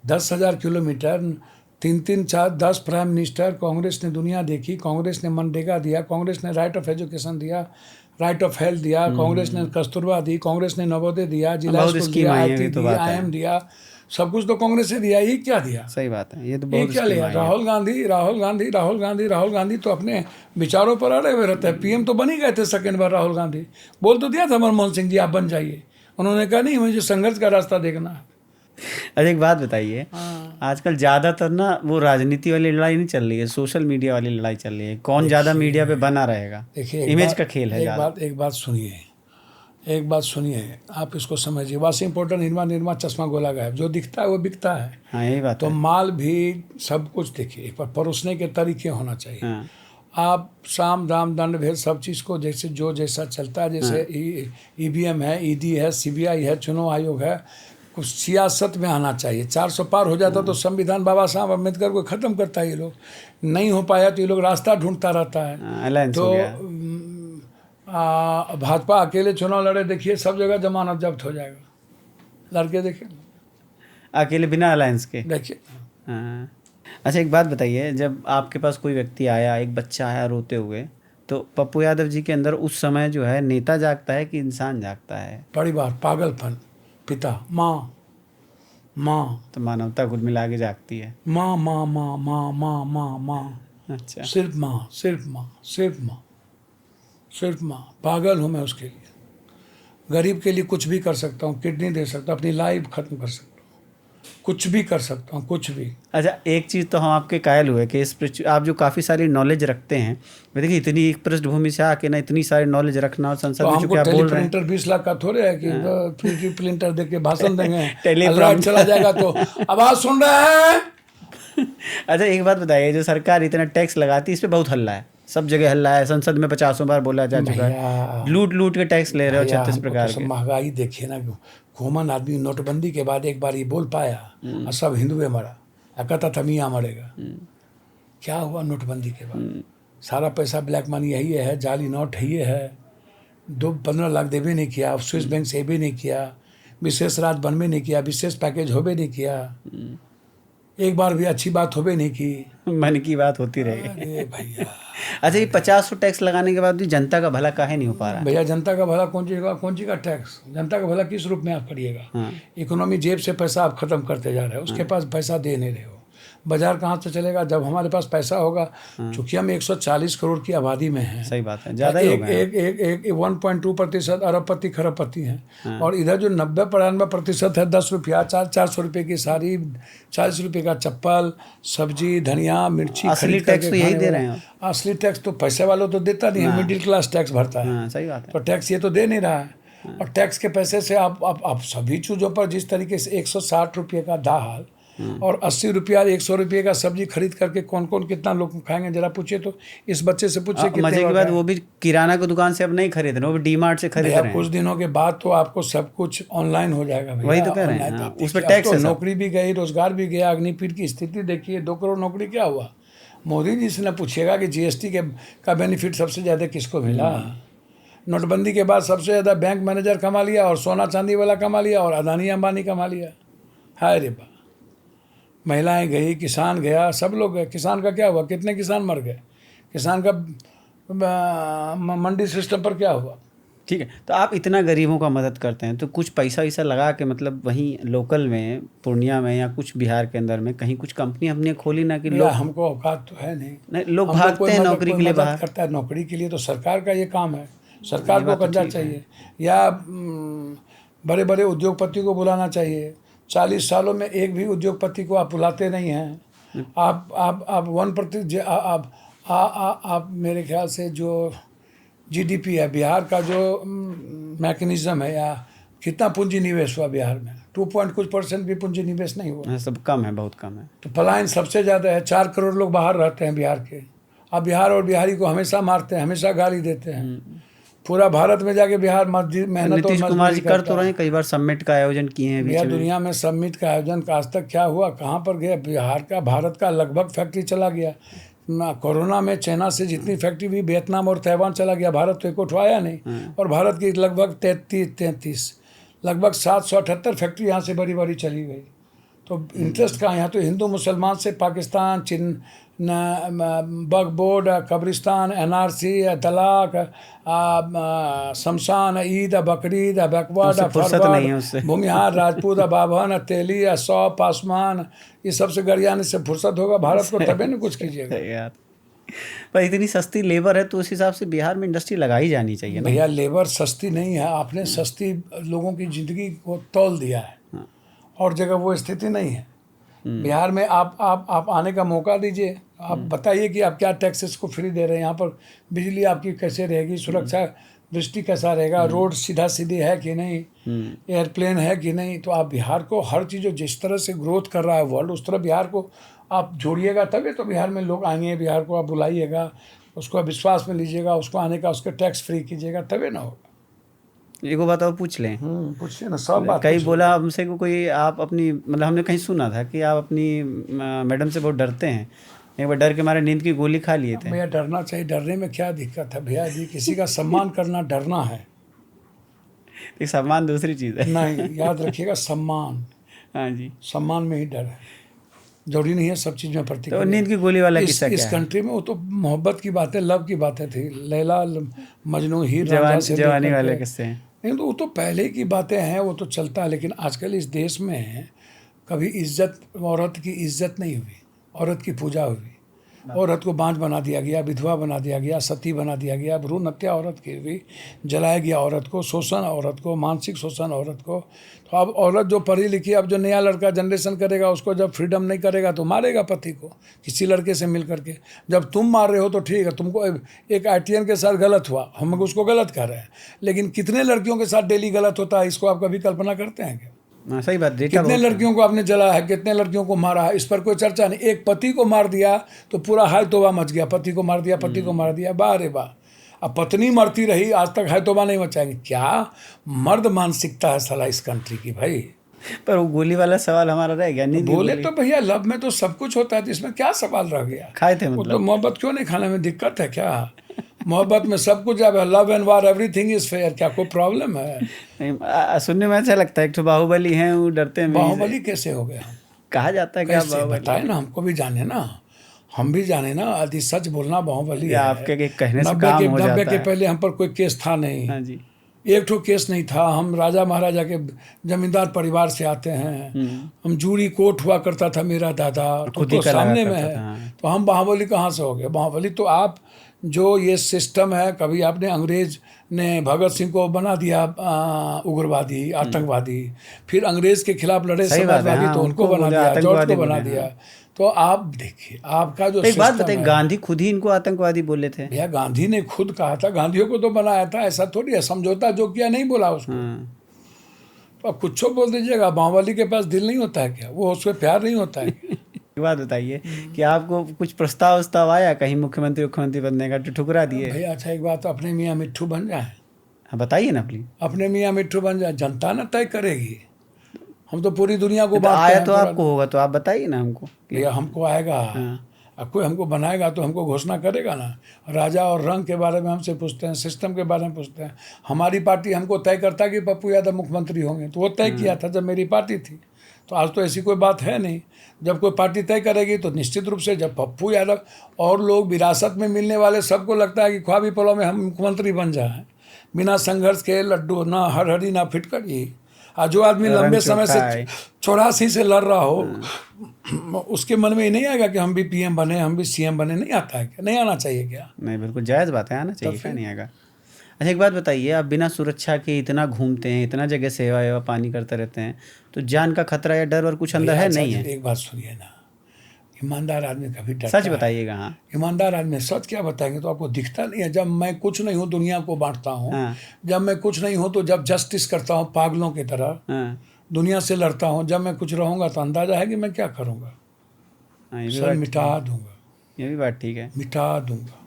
10,000 किलोमीटर, 3 4 10 प्राइम मिनिस्टर, कांग्रेस ने दुनिया देखी, कांग्रेस ने मनरेगा दिया, कांग्रेस ने राइट ऑफ एजुकेशन दिया, राइट ऑफ हेल्थ दिया, कांग्रेस ने कस्तूरबा दी, कांग्रेस ने नवोदय दिया, जिला स्कूल दिया, IT दिया, IM दिया, सब कुछ तो कांग्रेस से दिया। ये क्या दिया? सही बात है, ये तो ये बहुत क्या लिया? राहुल गांधी, राहुल गांधी, राहुल गांधी, राहुल गांधी तो अपने विचारों पर अड़े हुए रहते हैं। PM तो बन ही गए थे सेकेंड बार राहुल गांधी, बोल तो दिया था मनमोहन सिंह जी आप बन जाइए, उन्होंने कहा नहीं, मुझे संघर्ष का रास्ता देखना है। अच्छा, एक बात बताइए, आजकल ज़्यादातर ना वो राजनीति वाली लड़ाई नहीं चल रही है, सोशल मीडिया वाली लड़ाई चल रही है, कौन ज़्यादा मीडिया पे बना रहेगा? देखिए, इमेज का खेल है ज़्यादा। एक बात सुनिए, आप इसको समझिए। वॉशिंग पाउडर, निरमा चश्मा गोला गायब, जो दिखता है वो बिकता है। हाँ, यही बात तो है। माल भी सब कुछ देखिए, पर परोसने के तरीके होना चाहिए। हाँ, आप साम दाम दंड भेद सब चीज़ को जैसे जो जैसा चलता है, जैसे EVM है, ED है, CBI है, चुनाव आयोग है, कुछ सियासत में आना चाहिए। 400 पार हो जाता तो संविधान बाबा साहब अम्बेडकर को ख़त्म करता है। ये लोग नहीं हो पाया तो ये लोग रास्ता ढूंढता रहता है। अलायंस हो तो गया। भाजपा अकेले चुनाव लड़े, देखिए सब जगह जमानत जब्त हो जाएगा। लड़के देखिए, अकेले बिना अलायंस के। देखिए। हाँ, अच्छा एक बात बताइए, जब आपके पास कोई व्यक्ति आया, एक बच्चा आया रोते हुए, तो पप्पू यादव जी के अंदर उस समय जो है नेता जागता है कि इंसान जागता है? परिवार, पागलपन, पिता, माँ, माँ, तो मानवता कुल मिला के जागती है। माँ, माँ, माँ, माँ, माँ, माँ, माँ, अच्छा। सिर्फ माँ, सिर्फ माँ, सिर्फ माँ, सिर्फ माँ। पागल हूँ मैं उसके लिए। गरीब के लिए कुछ भी कर सकता हूँ, किडनी दे सकता हूँ, अपनी लाइफ खत्म कर सकता हूँ, कुछ भी कर सकता हूँ, कुछ भी। अच्छा एक चीज़ तो हम आपके कायल हुए कि आप जो काफ़ी सारी नॉलेज रखते हैं, मैं देखिए इतनी एक पृष्ठभूमि से आके ना इतनी सारी नॉलेज रखना, और संसद तो में हमको चूंकि आप बोल रहे हैं। टेलीप्रिंटर 20 लाख का थोड़े है कि फ्री प्रिंटर दे के भाषण देंगे, टेलीप्रॉम्प्टर। लाइट चला जाएगा तो आवाज सुन रहे हैं। अच्छा एक बात बताइए, जो सरकार इतना टैक्स लगाती है, इस पे बहुत हल्ला है, सब जगह हल्ला है, संसद में 50 बार बोला जा चुका है, भैया, लूट लूट के टैक्स ले रहे हो भैया 36 हमको तो प्रकार सब के। महंगाई देखिए ना। कॉमन आदमी नोटबंदी के बाद एक बार ये बोल पाया और सब हिंदुए मरा, कहता था मियाँ मरेगा। क्या हुआ नोटबंदी के बाद? सारा पैसा ब्लैक मनी यही है, जाली नोट है, ये है। 15 लाख देवे नहीं किया, स्विस बैंक से भी नहीं किया, विशेष राज बनवे नहीं किया, विशेष पैकेज होबे नहीं किया, एक बार भी अच्छी बात होबे नहीं की। मन की बात होती रही। अरे भैया, अच्छा ये 50 टैक्स लगाने के बाद भी जनता का भला काहे नहीं हो पा रहा है? भैया जनता का भला कौन चीज़ का टैक्स? जनता का भला किस रूप में आप करिएगा? हाँ। इकोनॉमी जेब से पैसा आप खत्म करते जा रहे हो, उसके पास पैसा दे नहीं रहे हो। बाजार कहाँ से चलेगा जब हमारे पास पैसा होगा? चूंकि हम 140 करोड़ की आबादी में हैं, सही बात है, ज़्यादा ही हो गए हैं। एक 1.2% अरबपति खरबपति हैं, और इधर जो 90-92% है 10 रुपया 400 रुपये की साड़ी, 40 रुपये का चप्पल, सब्जी, धनिया, मिर्ची असली खरीद टैक्स करके तो यही खाने दे वाला। रहे हैं। असली टैक्स तो पैसे वालों तो देता नहीं है, मिडिल क्लास टैक्स भरता है। हाँ सही बात है। तो टैक्स ये तो दे नहीं रहा है, और टैक्स के पैसे से आप सभी चीज़ों पर जिस तरीके से 160 रुपये का दाल और 80 रुपया 100 रुपये का सब्जी खरीद करके कौन कौन कितना लोग खाएंगे? जरा पूछिए तो, इस बच्चे से पूछिए कितने मजे की लोग बात, खाएंगे? वो भी किराना की दुकान से अब नहीं खरीद रहे, वो भी डीमार्ट से खरीद भैया रहे कुछ हैं। दिनों के बाद तो आपको सब कुछ ऑनलाइन हो जाएगा भैया। वही तो कह रहे हैं, ऑनलाइन तो हाँ, आप उस पर देखिए, अब टैक्स तो है सब। नौकरी भी गई, रोजगार भी गया, अग्निपीठ की स्थिति देखिए, 2 करोड़ नौकरी क्या हुआ? मोदी जी से न पूछिएगा कि जीएसटी का बेनिफिट सबसे ज़्यादा किसको मिला? नोटबंदी के बाद सबसे ज़्यादा बैंक मैनेजर कमा लिया, और सोना चांदी वाला कमा लिया, और अदानी अंबानी कमा लिया। हाय रे बा, महिलाएं गई, किसान गया, सब लोग गए। किसान का क्या हुआ? कितने किसान मर गए? किसान का मंडी सिस्टम पर क्या हुआ? ठीक है, तो आप इतना गरीबों का मदद करते हैं, तो कुछ पैसा वैसा लगा के, मतलब वहीं लोकल में पूर्णिया में या कुछ बिहार के अंदर में कहीं कुछ कंपनी हमने खोली ना, कि भैया लोग हमको औकात तो है नहीं। नहीं, लोग हमको भागते हैं नौकरी कोई के लिए मदद बाहर। करता है नौकरी के लिए, तो सरकार का ये काम है, सरकार ये को बात तो करना ठीक है। चाहिए, या बड़े बड़े उद्योगपति को बुलाना चाहिए। 40 सालों में एक भी उद्योगपति को आप बुलाते नहीं हैं। आप 1% आप मेरे ख्याल से जो जीडीपी है बिहार का, जो मैकेनिज्म है, या कितना पूंजी निवेश हुआ बिहार में? 2 पॉइंट कुछ % भी पूंजी निवेश नहीं हुआ। हाँ, सब कम है, बहुत कम है। तो पलायन सबसे ज़्यादा है, 4 करोड़ लोग बाहर रहते हैं बिहार के। अब बिहार और बिहारी को हमेशा मारते हैं, हमेशा गाली देते हैं। पूरा भारत में जाके बिहार मेहनत और नीतीश कुमार मजदूरी जी कर करता तो रहे है। हैं, कई बार समिट का आयोजन किए हैं बीच भैया में। दुनिया में समिट का आयोजन आज तक क्या हुआ? कहाँ पर गया? बिहार का, भारत का लगभग फैक्ट्री चला गया। कोरोना में चाइना से जितनी फैक्ट्री भी वियतनाम और ताइवान चला गया, भारत तो एक उठवाया नहीं। और भारत की लगभग 33 लगभग 778 फैक्ट्री यहाँ से बड़ी बड़ी चली गई। तो इंटरेस्ट कहाँ? यहाँ तो हिंदू मुसलमान से पाकिस्तान, चीन, वक्फ बोर्ड, कब्रिस्तान, एनआरसी, तलाक, शमशान, ईद, बकरीद, बैकवर्ड, उससे फुर्सत नहीं है उससे। भूमिहार, राजपूत, बाभन, तेली, सौ, पासवान, ये सबसे गरियाने से फुर्सत होगा भारत को, तभी न कुछ कीजिएगा। यार पर इतनी सस्ती लेबर है, तो उस हिसाब से बिहार में इंडस्ट्री लगाई जानी चाहिए ना। भैया लेबर सस्ती नहीं है, आपने सस्ती लोगों की ज़िंदगी को तौल दिया है, और जगह वो स्थिति नहीं है। बिहार में आप आने का मौका दीजिए, आप बताइए कि आप क्या टैक्सेस को फ्री दे रहे हैं यहाँ पर, बिजली आपकी कैसे रहेगी, सुरक्षा दृष्टि कैसा रहेगा, रोड सीधा सीधी है कि नहीं, एयरप्लेन है कि नहीं। तो आप बिहार को हर चीज़, जिस तरह से ग्रोथ कर रहा है वर्ल्ड, उस तरह बिहार को आप जोड़िएगा, तभी तो बिहार में लोग आएंगे। बिहार को आप बुलाइएगा, उसको आप विश्वास में लीजिएगा, उसको आने का, उसके टैक्स फ्री कीजिएगा, तभी ना होगा। एगो बात और पूछ लें। पूछिए ना, सब बात कहीं पूछिए। बोला हमसे को कोई, आप अपनी, मतलब हमने कहीं सुना था कि आप अपनी मैडम से बहुत डरते हैं। एक बार डर के मारे नींद की गोली खा लिए थे। भैया डरना चाहिए, डरने में क्या दिक्कत है भैया जी? किसी का सम्मान करना डरना है? एक सम्मान दूसरी चीज़ है। नहीं, याद रखिएगा, सम्मान, हाँ जी। सम्मान में ही डर है। जरूरी नहीं है सब चीज़ में प्रतीक। तो नींद की गोली वाला इस किस्सा क्या है? कंट्री में वो तो मोहब्बत की बातें, लव की बातें थी, लैला मजनू हीर रांझा से जवानी लेकर वाले के- किस्से हैं। नहीं तो वो तो पहले की बातें हैं, वो तो चलता है। लेकिन आजकल इस देश में कभी इज्जत, औरत की इज्जत नहीं हुई, औरत की पूजा हुई। औरत को बांझ बना दिया गया, विधवा बना दिया गया, सती बना दिया गया, भ्रूण हत्या औरत की हुई, जलाया गया औरत को, शोषण औरत को, मानसिक शोषण औरत को। तो अब औरत जो पढ़ी लिखी, अब जो नया लड़का जनरेशन करेगा, उसको जब फ्रीडम नहीं करेगा तो मारेगा पति को किसी लड़के से मिल करके। जब तुम मार रहे हो तो ठीक है, तुमको एक ITN के साथ गलत हुआ, हम उसको गलत कर रहे हैं, लेकिन कितने लड़कियों के साथ डेली गलत होता है, इसको आप कभी कल्पना करते हैं क्या? हाँ, सही बात, डेटा कितने बहुत लड़कियों को आपने जला है, कितने लड़कियों को मारा है, इस पर कोई चर्चा नहीं। एक पति को मार दिया तो पूरा हाय तौबा मच गया, पति को मार दिया, पति को मार दिया, वाह रे वाह। अब पत्नी मरती रही, आज तक हाय तौबा नहीं मचाएंगे। क्या मर्द मानसिकता है साला इस कंट्री की भाई। पर वो गोली वाला सवाल हमारा रह गया। नींद की बोले गोली तो भैया लव में तो सब कुछ होता है, तो इसमें क्या सवाल रह गया? खाए थे वो मतलब। तो मोहब्बत क्यों नहीं खाने में दिक्कत है क्या? मोहब्बत में सब कुछ है, love and war everything is fair, क्या कोई प्रॉब्लम है? नहीं, सुनने में अच्छा लगता है। एक तो बाहुबली हैं, वो डरते हैं बीवी से। बाहुबली कैसे हो गया? कहा जाता है कि आप कैसे बाहुबली बताए ना, हमको भी जाने ना, हम भी जाने ना। यदि सच बोलना बाहुबली या है। आपके के कहने से 90 काम के हो 90 जाता के है। पहले हम पर कोई केस था नहीं, हाँ जी। एक ठो केस नहीं था। हम राजा महाराजा के जमींदार परिवार से आते हैं। हम जूरी कोर्ट हुआ करता था मेरा दादा, खुद ही तो का लगा सामने में करता है। था, हाँ। तो हम बाहुबली कहाँ से हो गए? बाहुबली तो आप जो ये सिस्टम है, कभी आपने अंग्रेज ने भगत सिंह को बना दिया उग्रवादी, आतंकवादी, फिर अंग्रेज के खिलाफ लड़े सही बात है, समाजवादी, हाँ, तो उनको उनको बना बोले, दिया, जॉर्ज आतंकवादी को बना बोले, दिया। हाँ। तो आप देखिए आपका जो तो एक बात सिस्टम बताइए, है। गांधी खुद ही इनको आतंकवादी बोले थे। भैया गांधी ने खुद कहा था, गांधियों को तो बनाया था, ऐसा थोड़ी है। समझौता जो किया नहीं बोला उसको। हाँ। तो आप कुछ बोल दीजिएगा, बाहुबली के पास दिल नहीं होता है क्या? वो उससे प्यार नहीं होता है? एक बात बताइए कि आपको कुछ प्रस्ताव उस्ताव आया कहीं मुख्यमंत्री बनने का, तो ठुकरा दिए? भैया अच्छा एक बात, अपने मियाँ मिट्ठू बन जाए, हाँ, बताइए ना प्लीज। अपने मियाँ मिट्ठू बन जाए, जनता ना तय करेगी। हम तो पूरी दुनिया को तो बांटते आया हैं। तो आपको होगा, तो आप बताइए ना हमको। भैया हमको आएगा, अब कोई हमको बनाएगा तो हमको घोषणा करेगा ना। राजा और रंग के बारे में हमसे पूछते हैं, सिस्टम के बारे में पूछते हैं। हमारी पार्टी हमको तय करता कि पप्पू यादव मुख्यमंत्री होंगे, तो वो तय किया था जब मेरी पार्टी थी। तो आज तो ऐसी कोई बात है नहीं। जब कोई पार्टी तय करेगी तो निश्चित रूप से, जब पप्पू यादव और लोग विरासत में मिलने वाले सबको लगता है कि ख्वाबी पलों में हम मुख्यमंत्री बन जाएं, बिना संघर्ष के लड्डू ना हरहरी ना फिटकरी। और जो आदमी लंबे समय से 84 से लड़ रहा हो, उसके मन में ये नहीं आएगा कि हम भी PM बने, हम भी CM बने? नहीं आता है क्या? नहीं आना चाहिए क्या? नहीं, बिल्कुल जायज़ बात है, आना चाहिए, क्या नहीं आएगा। अच्छा एक बात बताइए, आप बिना सुरक्षा के इतना घूमते हैं, इतना जगह सेवा वेवा पानी करते रहते हैं, तो जान का खतरा या डर और कुछ अंदर है? नहीं है? एक बात सुनिए ना, ईमानदार आदमी कभी डरता सच है? बताइएगा। हाँ ईमानदार आदमी सच क्या बताएंगे? तो आपको दिखता नहीं है। जब मैं कुछ नहीं हूँ दुनिया को बांटता हूँ, हाँ। जब मैं कुछ नहीं हूँ तो जब जस्टिस करता हूँ पागलों की तरह, हाँ दुनिया से लड़ता हूँ, जब मैं कुछ रहूँगा तो अंदाजा है कि मैं क्या करूँगा। हाँ, ये भी सर बात मिटा दूंगा, ये भी बात ठीक है। मिटा दूंगा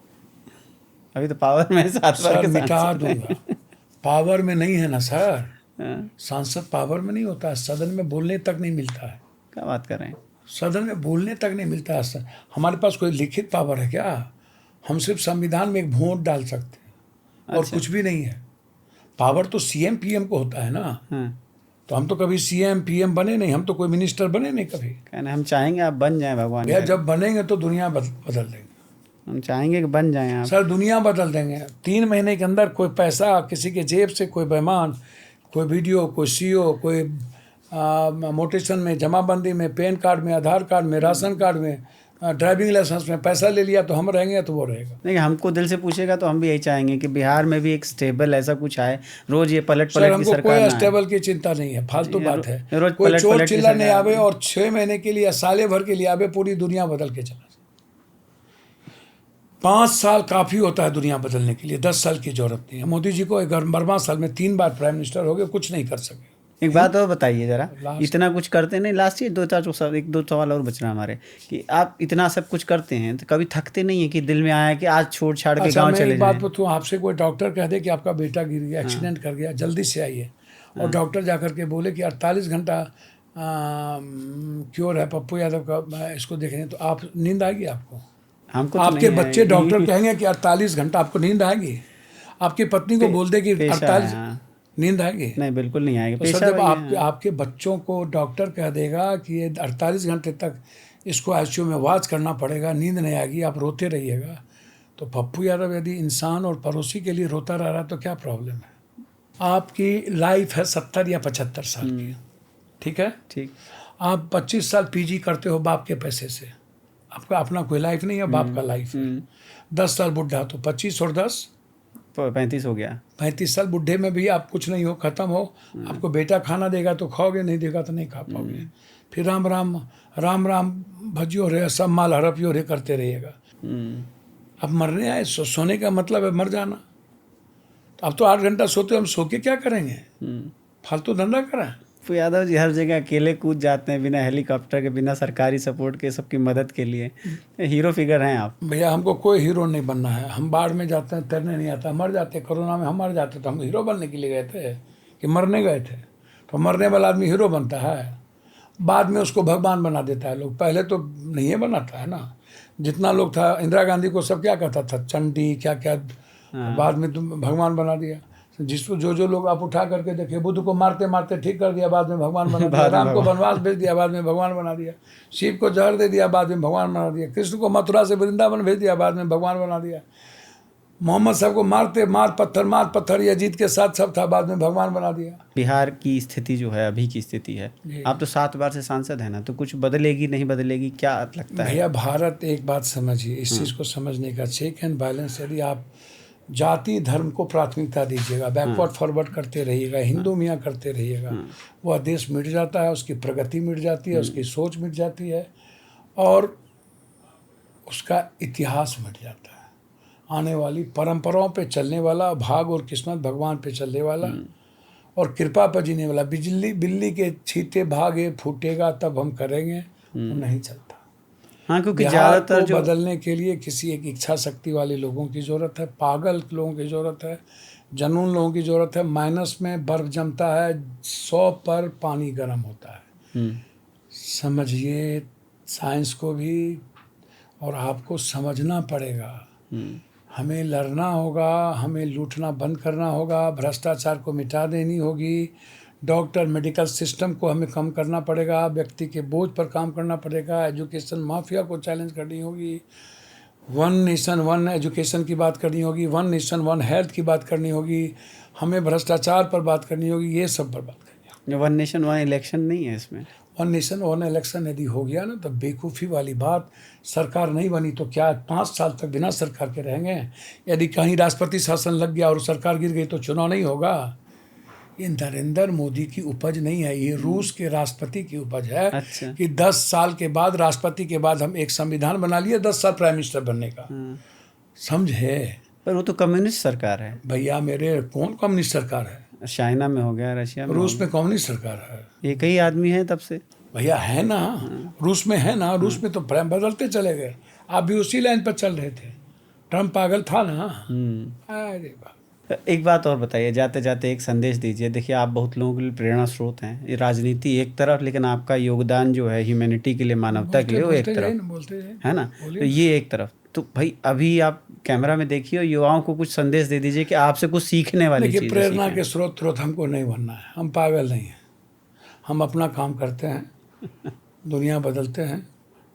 अभी तो पावर में 7 बार सर, के मिटा सांसद हैं। दूंगा। पावर में नहीं है ना सर, हाँ, सांसद पावर में नहीं होता है, सदन में बोलने तक नहीं मिलता है। क्या बात कर रहे हैं? सदन में बोलने तक नहीं मिलता है सर। हमारे पास कोई लिखित पावर है क्या? हम सिर्फ संविधान में एक वोट डाल सकते हैं और अच्छा। कुछ भी नहीं है। पावर तो CM PM को होता है ना। हाँ, तो हम तो कभी CM PM बने नहीं, हम तो कोई मिनिस्टर बने नहीं कभी। कहना हम चाहेंगे आप बन जाएं भगवान भैया करे। जब बनेंगे तो दुनिया बदल देंगे हम चाहेंगे कि बन जाएं आप। सर, दुनिया बदल देंगे। 3 महीने के अंदर कोई पैसा किसी के जेब से, कोई बेईमान, कोई वीडियो, कोई CO, कोई मोटेशन में, जमाबंदी में, पैन कार्ड में, आधार कार्ड में, राशन कार्ड में, ड्राइविंग लाइसेंस में पैसा ले लिया तो हम रहेंगे तो वो रहेगा। नहीं, हमको दिल से पूछेगा तो हम भी यही चाहेंगे कि बिहार में भी एक स्टेबल ऐसा कुछ आए, रोज ये पलट सर पलट की हमको सरकार कोई ना आए। स्टेबल की चिंता नहीं है, फालतू बात है। रोज कोई पलट चोर पलट की चिल्ला नहीं सरकार आवे और 6 महीने के लिए, साले भर के लिए आवे, पूरी दुनिया बदल के चला जाए। 5 साल काफ़ी होता है दुनिया बदलने के लिए, 10 साल की जरूरत नहीं है। मोदी जी को 11वां साल में 3 बार प्राइम मिनिस्टर हो गए, कुछ नहीं कर सके। एक बात और बताइए जरा, लास्ट- इतना कुछ करते नहीं, लास्ट ये 2 सवाल और बच रहा है हमारे, कि आप इतना सब कुछ करते हैं तो कभी थकते नहीं है कि दिल में आया कि आज छोड़ छाड़ के अच्छा गांव मैं चले एक बात जाएं? पूछूं आपसे, कोई डॉक्टर कह दे कि आपका बेटा गिर गया, एक्सीडेंट कर गया, जल्दी से आइए, और डॉक्टर जाकर के बोले कि 48 घंटा क्योर है पप्पू यादव का, इसको देखने, तो आप नींद आएगी आपको? हमको तो आपके नहीं बच्चे आएगी। डॉक्टर कहेंगे कि 48 घंटा, आपको नींद आएगी? आपकी पत्नी को बोल दे कि पेशा है, 48, हाँ। नींद आएगी? नहीं, बिल्कुल नहीं आएगा। तो सर पेशा जब वही है। आपके बच्चों को डॉक्टर कह देगा कि ये 48 घंटे तक इसको आईसीयू में वाच करना पड़ेगा, नींद नहीं आएगी, आप रोते रहिएगा। तो पप्पू यादव यदि इंसान और पड़ोसी के लिए रोता रह रहा है तो क्या प्रॉब्लम है? आपकी लाइफ है 70 या 75 साल की, ठीक है? ठीक। आप 25 साल पीजी करते हो बाप के पैसे से, आपका अपना कोई लाइफ नहीं है, बाप का लाइफ है। 10 साल बुढ़ा, तो 25 और 10 35 हो गया। 35 साल बुढ़े में भी आप कुछ नहीं हो, खत्म हो। आपको बेटा खाना देगा तो खाओगे, नहीं देगा तो नहीं खा पाओगे। फिर राम राम राम राम भजियो रे, सब माल हड़पियो रे करते रहिएगा। अब मरने आए, सोने का मतलब है मर जाना। तो अब तो 8 घंटा सोते हो, हम सो के क्या करेंगे? फालतू धंधा करें? तो यादव जी हर जगह अकेले कूद जाते हैं, बिना हेलीकॉप्टर के, बिना सरकारी सपोर्ट के, सबकी मदद के लिए। हीरो फिगर हैं आप। भैया हमको कोई हीरो नहीं बनना है। हम बाढ़ में जाते हैं, तैरने नहीं आता, मर जाते। कोरोना में हम मर जाते, तो हम हीरो बनने के लिए गए थे कि मरने गए थे? तो मरने वाला आदमी हीरो बनता है, बाद में उसको भगवान बना देता है लोग। पहले तो नहीं बनाता है ना। जितना लोग था, इंदिरा गांधी को सब क्या कहता था, चंडी क्या क्या, बाद में तुम भगवान बना दिया। जिसको जो लोग आप उठा करके देखे, बुद्ध को मारते मारते ठीक कर दिया, बाद में भगवान बना दिया। राम को वनवास भेज दिया, बाद में भगवान बना दिया। शिव को जहर दे दिया, बाद में भगवान बना दिया। कृष्ण को मथुरा से वृंदावन भेज दिया, बाद में भगवान बना दिया। मोहम्मद साहब को मारते मार पत्थर यजीद के साथ सब था, बाद में भगवान बना दिया। बिहार की स्थिति जो है, अभी की स्थिति है, आप तो 7 बार से सांसद हैं ना, तो कुछ बदलेगी नहीं बदलेगी, क्या लगता है? भैया भारत, एक बात समझिए, इस चीज़ को समझने का, चेक एंड बैलेंस। यदि आप जाति धर्म को प्राथमिकता दीजिएगा, बैकवर्ड फॉरवर्ड करते रहिएगा, हिंदू मियाँ करते रहिएगा, वह देश मिट जाता है, उसकी प्रगति मिट जाती है, उसकी सोच मिट जाती है, और उसका इतिहास मिट जाता है। आने वाली परंपराओं पे चलने वाला, भाग और किस्मत भगवान पे चलने वाला और कृपा पर जीने वाला। बिल्ली के छींटे भागे फूटेगा तब हम करेंगे, वो नहीं चलता। हाँ, क्योंकि बिहार ज़्यादातर को जो बदलने के लिए किसी एक इच्छा शक्ति वाले लोगों की ज़रूरत है, पागल लोगों की ज़रूरत है, जनून लोगों की ज़रूरत है। माइनस में बर्फ़ जमता है, 100 पर पानी गर्म होता है। समझिए साइंस को भी, और आपको समझना पड़ेगा। हमें लड़ना होगा, हमें लूटना बंद करना होगा, भ्रष्टाचार को मिटा देनी होगी, डॉक्टर मेडिकल सिस्टम को हमें कम करना पड़ेगा, व्यक्ति के बोझ पर काम करना पड़ेगा, एजुकेशन माफिया को चैलेंज करनी होगी, 1 नेशन 1 एजुकेशन की बात करनी होगी, 1 नेशन 1 हेल्थ की बात करनी होगी, हमें भ्रष्टाचार पर बात करनी होगी, ये सब पर बात करनी होगी। 1 नेशन 1 इलेक्शन नहीं है इसमें। 1 नेशन 1 इलेक्शन यदि हो गया ना, तो बेवकूफ़ी वाली बात। सरकार नहीं बनी तो क्या 5 साल तक बिना सरकार के रहेंगे? यदि कहीं राष्ट्रपति शासन लग गया और सरकार गिर गई तो चुनाव नहीं होगा? ये नरेंद्र मोदी की उपज नहीं है, ये रूस के राष्ट्रपति की उपज है। अच्छा। कि 10 साल के बाद, राष्ट्रपति के बाद हम एक संविधान बना लिए 10 साल प्राइम मिनिस्टर बनने का। समझे? पर वो तो कम्युनिस्ट सरकार है भैया मेरे, कौन कम्युनिस्ट सरकार है? चाइना में हो गया, रशिया में, रूस में कम्युनिस्ट सरकार है। एक ही आदमी है तब से। भैया है ना, रूस में है ना, रूस में तो प्राइम बदलते चले गए। आप भी उसी लाइन पर चल रहे थे। ट्रम्प पागल था ना। अरे बाप। एक बात और बताइए, जाते जाते एक संदेश दीजिए। देखिए, आप बहुत लोगों के लिए प्रेरणा स्रोत हैं। ये राजनीति एक तरफ, लेकिन आपका योगदान जो है ह्यूमैनिटी के लिए, मानवता के लिए, वो एक तरफ है ना। तो ये एक तरफ। तो भाई अभी आप कैमरा में देखिए और युवाओं को कुछ संदेश दे दीजिए कि आपसे कुछ सीखने वाली चीज़। प्रेरणा के स्रोत हमको नहीं बनना है। हम पागल नहीं हैं। हम अपना काम करते हैं, दुनिया बदलते हैं।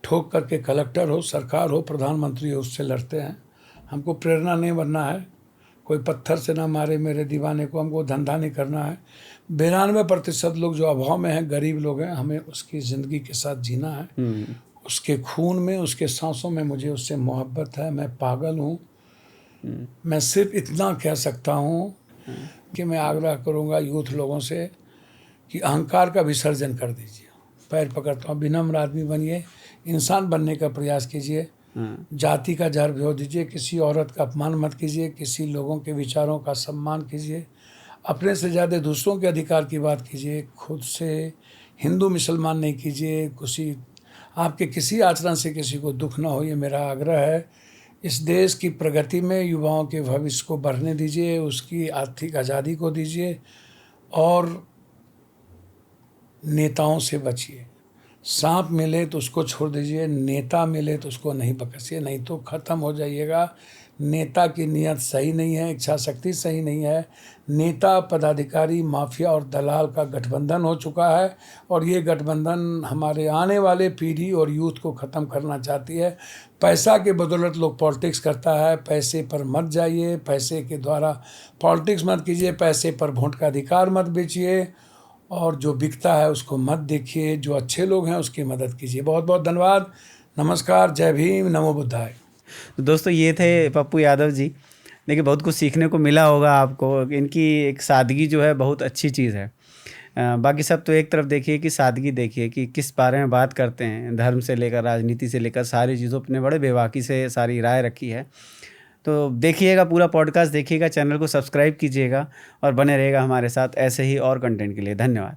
ठोक करके कलेक्टर हो, सरकार हो, प्रधानमंत्री हो, उससे लड़ते हैं। हमको प्रेरणा नहीं बनना है। कोई पत्थर से ना मारे मेरे दीवाने को, हमको धंधा नहीं करना है। 92% लोग जो अभाव में हैं, गरीब लोग हैं, हमें उसकी ज़िंदगी के साथ जीना है। उसके खून में, उसके सांसों में मुझे उससे मोहब्बत है। मैं पागल हूँ। मैं सिर्फ इतना कह सकता हूँ कि मैं आग्रह करूँगा यूथ लोगों से कि अहंकार का विसर्जन कर दीजिए। पैर पकड़ता हूँ, विनम्र आदमी बनिए, इंसान बनने का प्रयास कीजिए। जाति का जहर भिगो दीजिए, किसी औरत का अपमान मत कीजिए, किसी लोगों के विचारों का सम्मान कीजिए, अपने से ज़्यादा दूसरों के अधिकार की बात कीजिए, खुद से हिंदू मुसलमान नहीं कीजिए। आपके किसी आचरण से किसी को दुख ना हो, ये मेरा आग्रह है। इस देश की प्रगति में युवाओं के भविष्य को बढ़ने दीजिए, उसकी आर्थिक आज़ादी को दीजिए, और नेताओं से बचिए। सांप मिले तो उसको छोड़ दीजिए, नेता मिले तो उसको नहीं बकसिए, नहीं तो ख़त्म हो जाइएगा। नेता की नीयत सही नहीं है, इच्छा शक्ति सही नहीं है। नेता, पदाधिकारी, माफिया और दलाल का गठबंधन हो चुका है और ये गठबंधन हमारे आने वाले पीढ़ी और यूथ को ख़त्म करना चाहती है। पैसा के बदौलत लोग पॉलिटिक्स करता है, पैसे पर मत जाइए, पैसे के द्वारा पॉलिटिक्स मत कीजिए, पैसे पर वोट का अधिकार मत बेचिए और जो बिकता है उसको मत देखिए, जो अच्छे लोग हैं उसकी मदद कीजिए। बहुत बहुत धन्यवाद। नमस्कार, जय भीम, नमो बुद्धाय। तो दोस्तों ये थे पप्पू यादव जी। देखिए बहुत कुछ सीखने को मिला होगा आपको। इनकी एक सादगी जो है बहुत अच्छी चीज़ है। बाकी सब तो एक तरफ देखिए कि सादगी देखिए कि किस बारे में बात करते हैं, धर्म से लेकर राजनीति से लेकर सारी चीज़ों पर बड़े बेबाकी से सारी राय रखी है। तो देखिएगा, पूरा पॉडकास्ट देखिएगा, चैनल को सब्सक्राइब कीजिएगा और बने रहेगा हमारे साथ ऐसे ही और कंटेंट के लिए। धन्यवाद।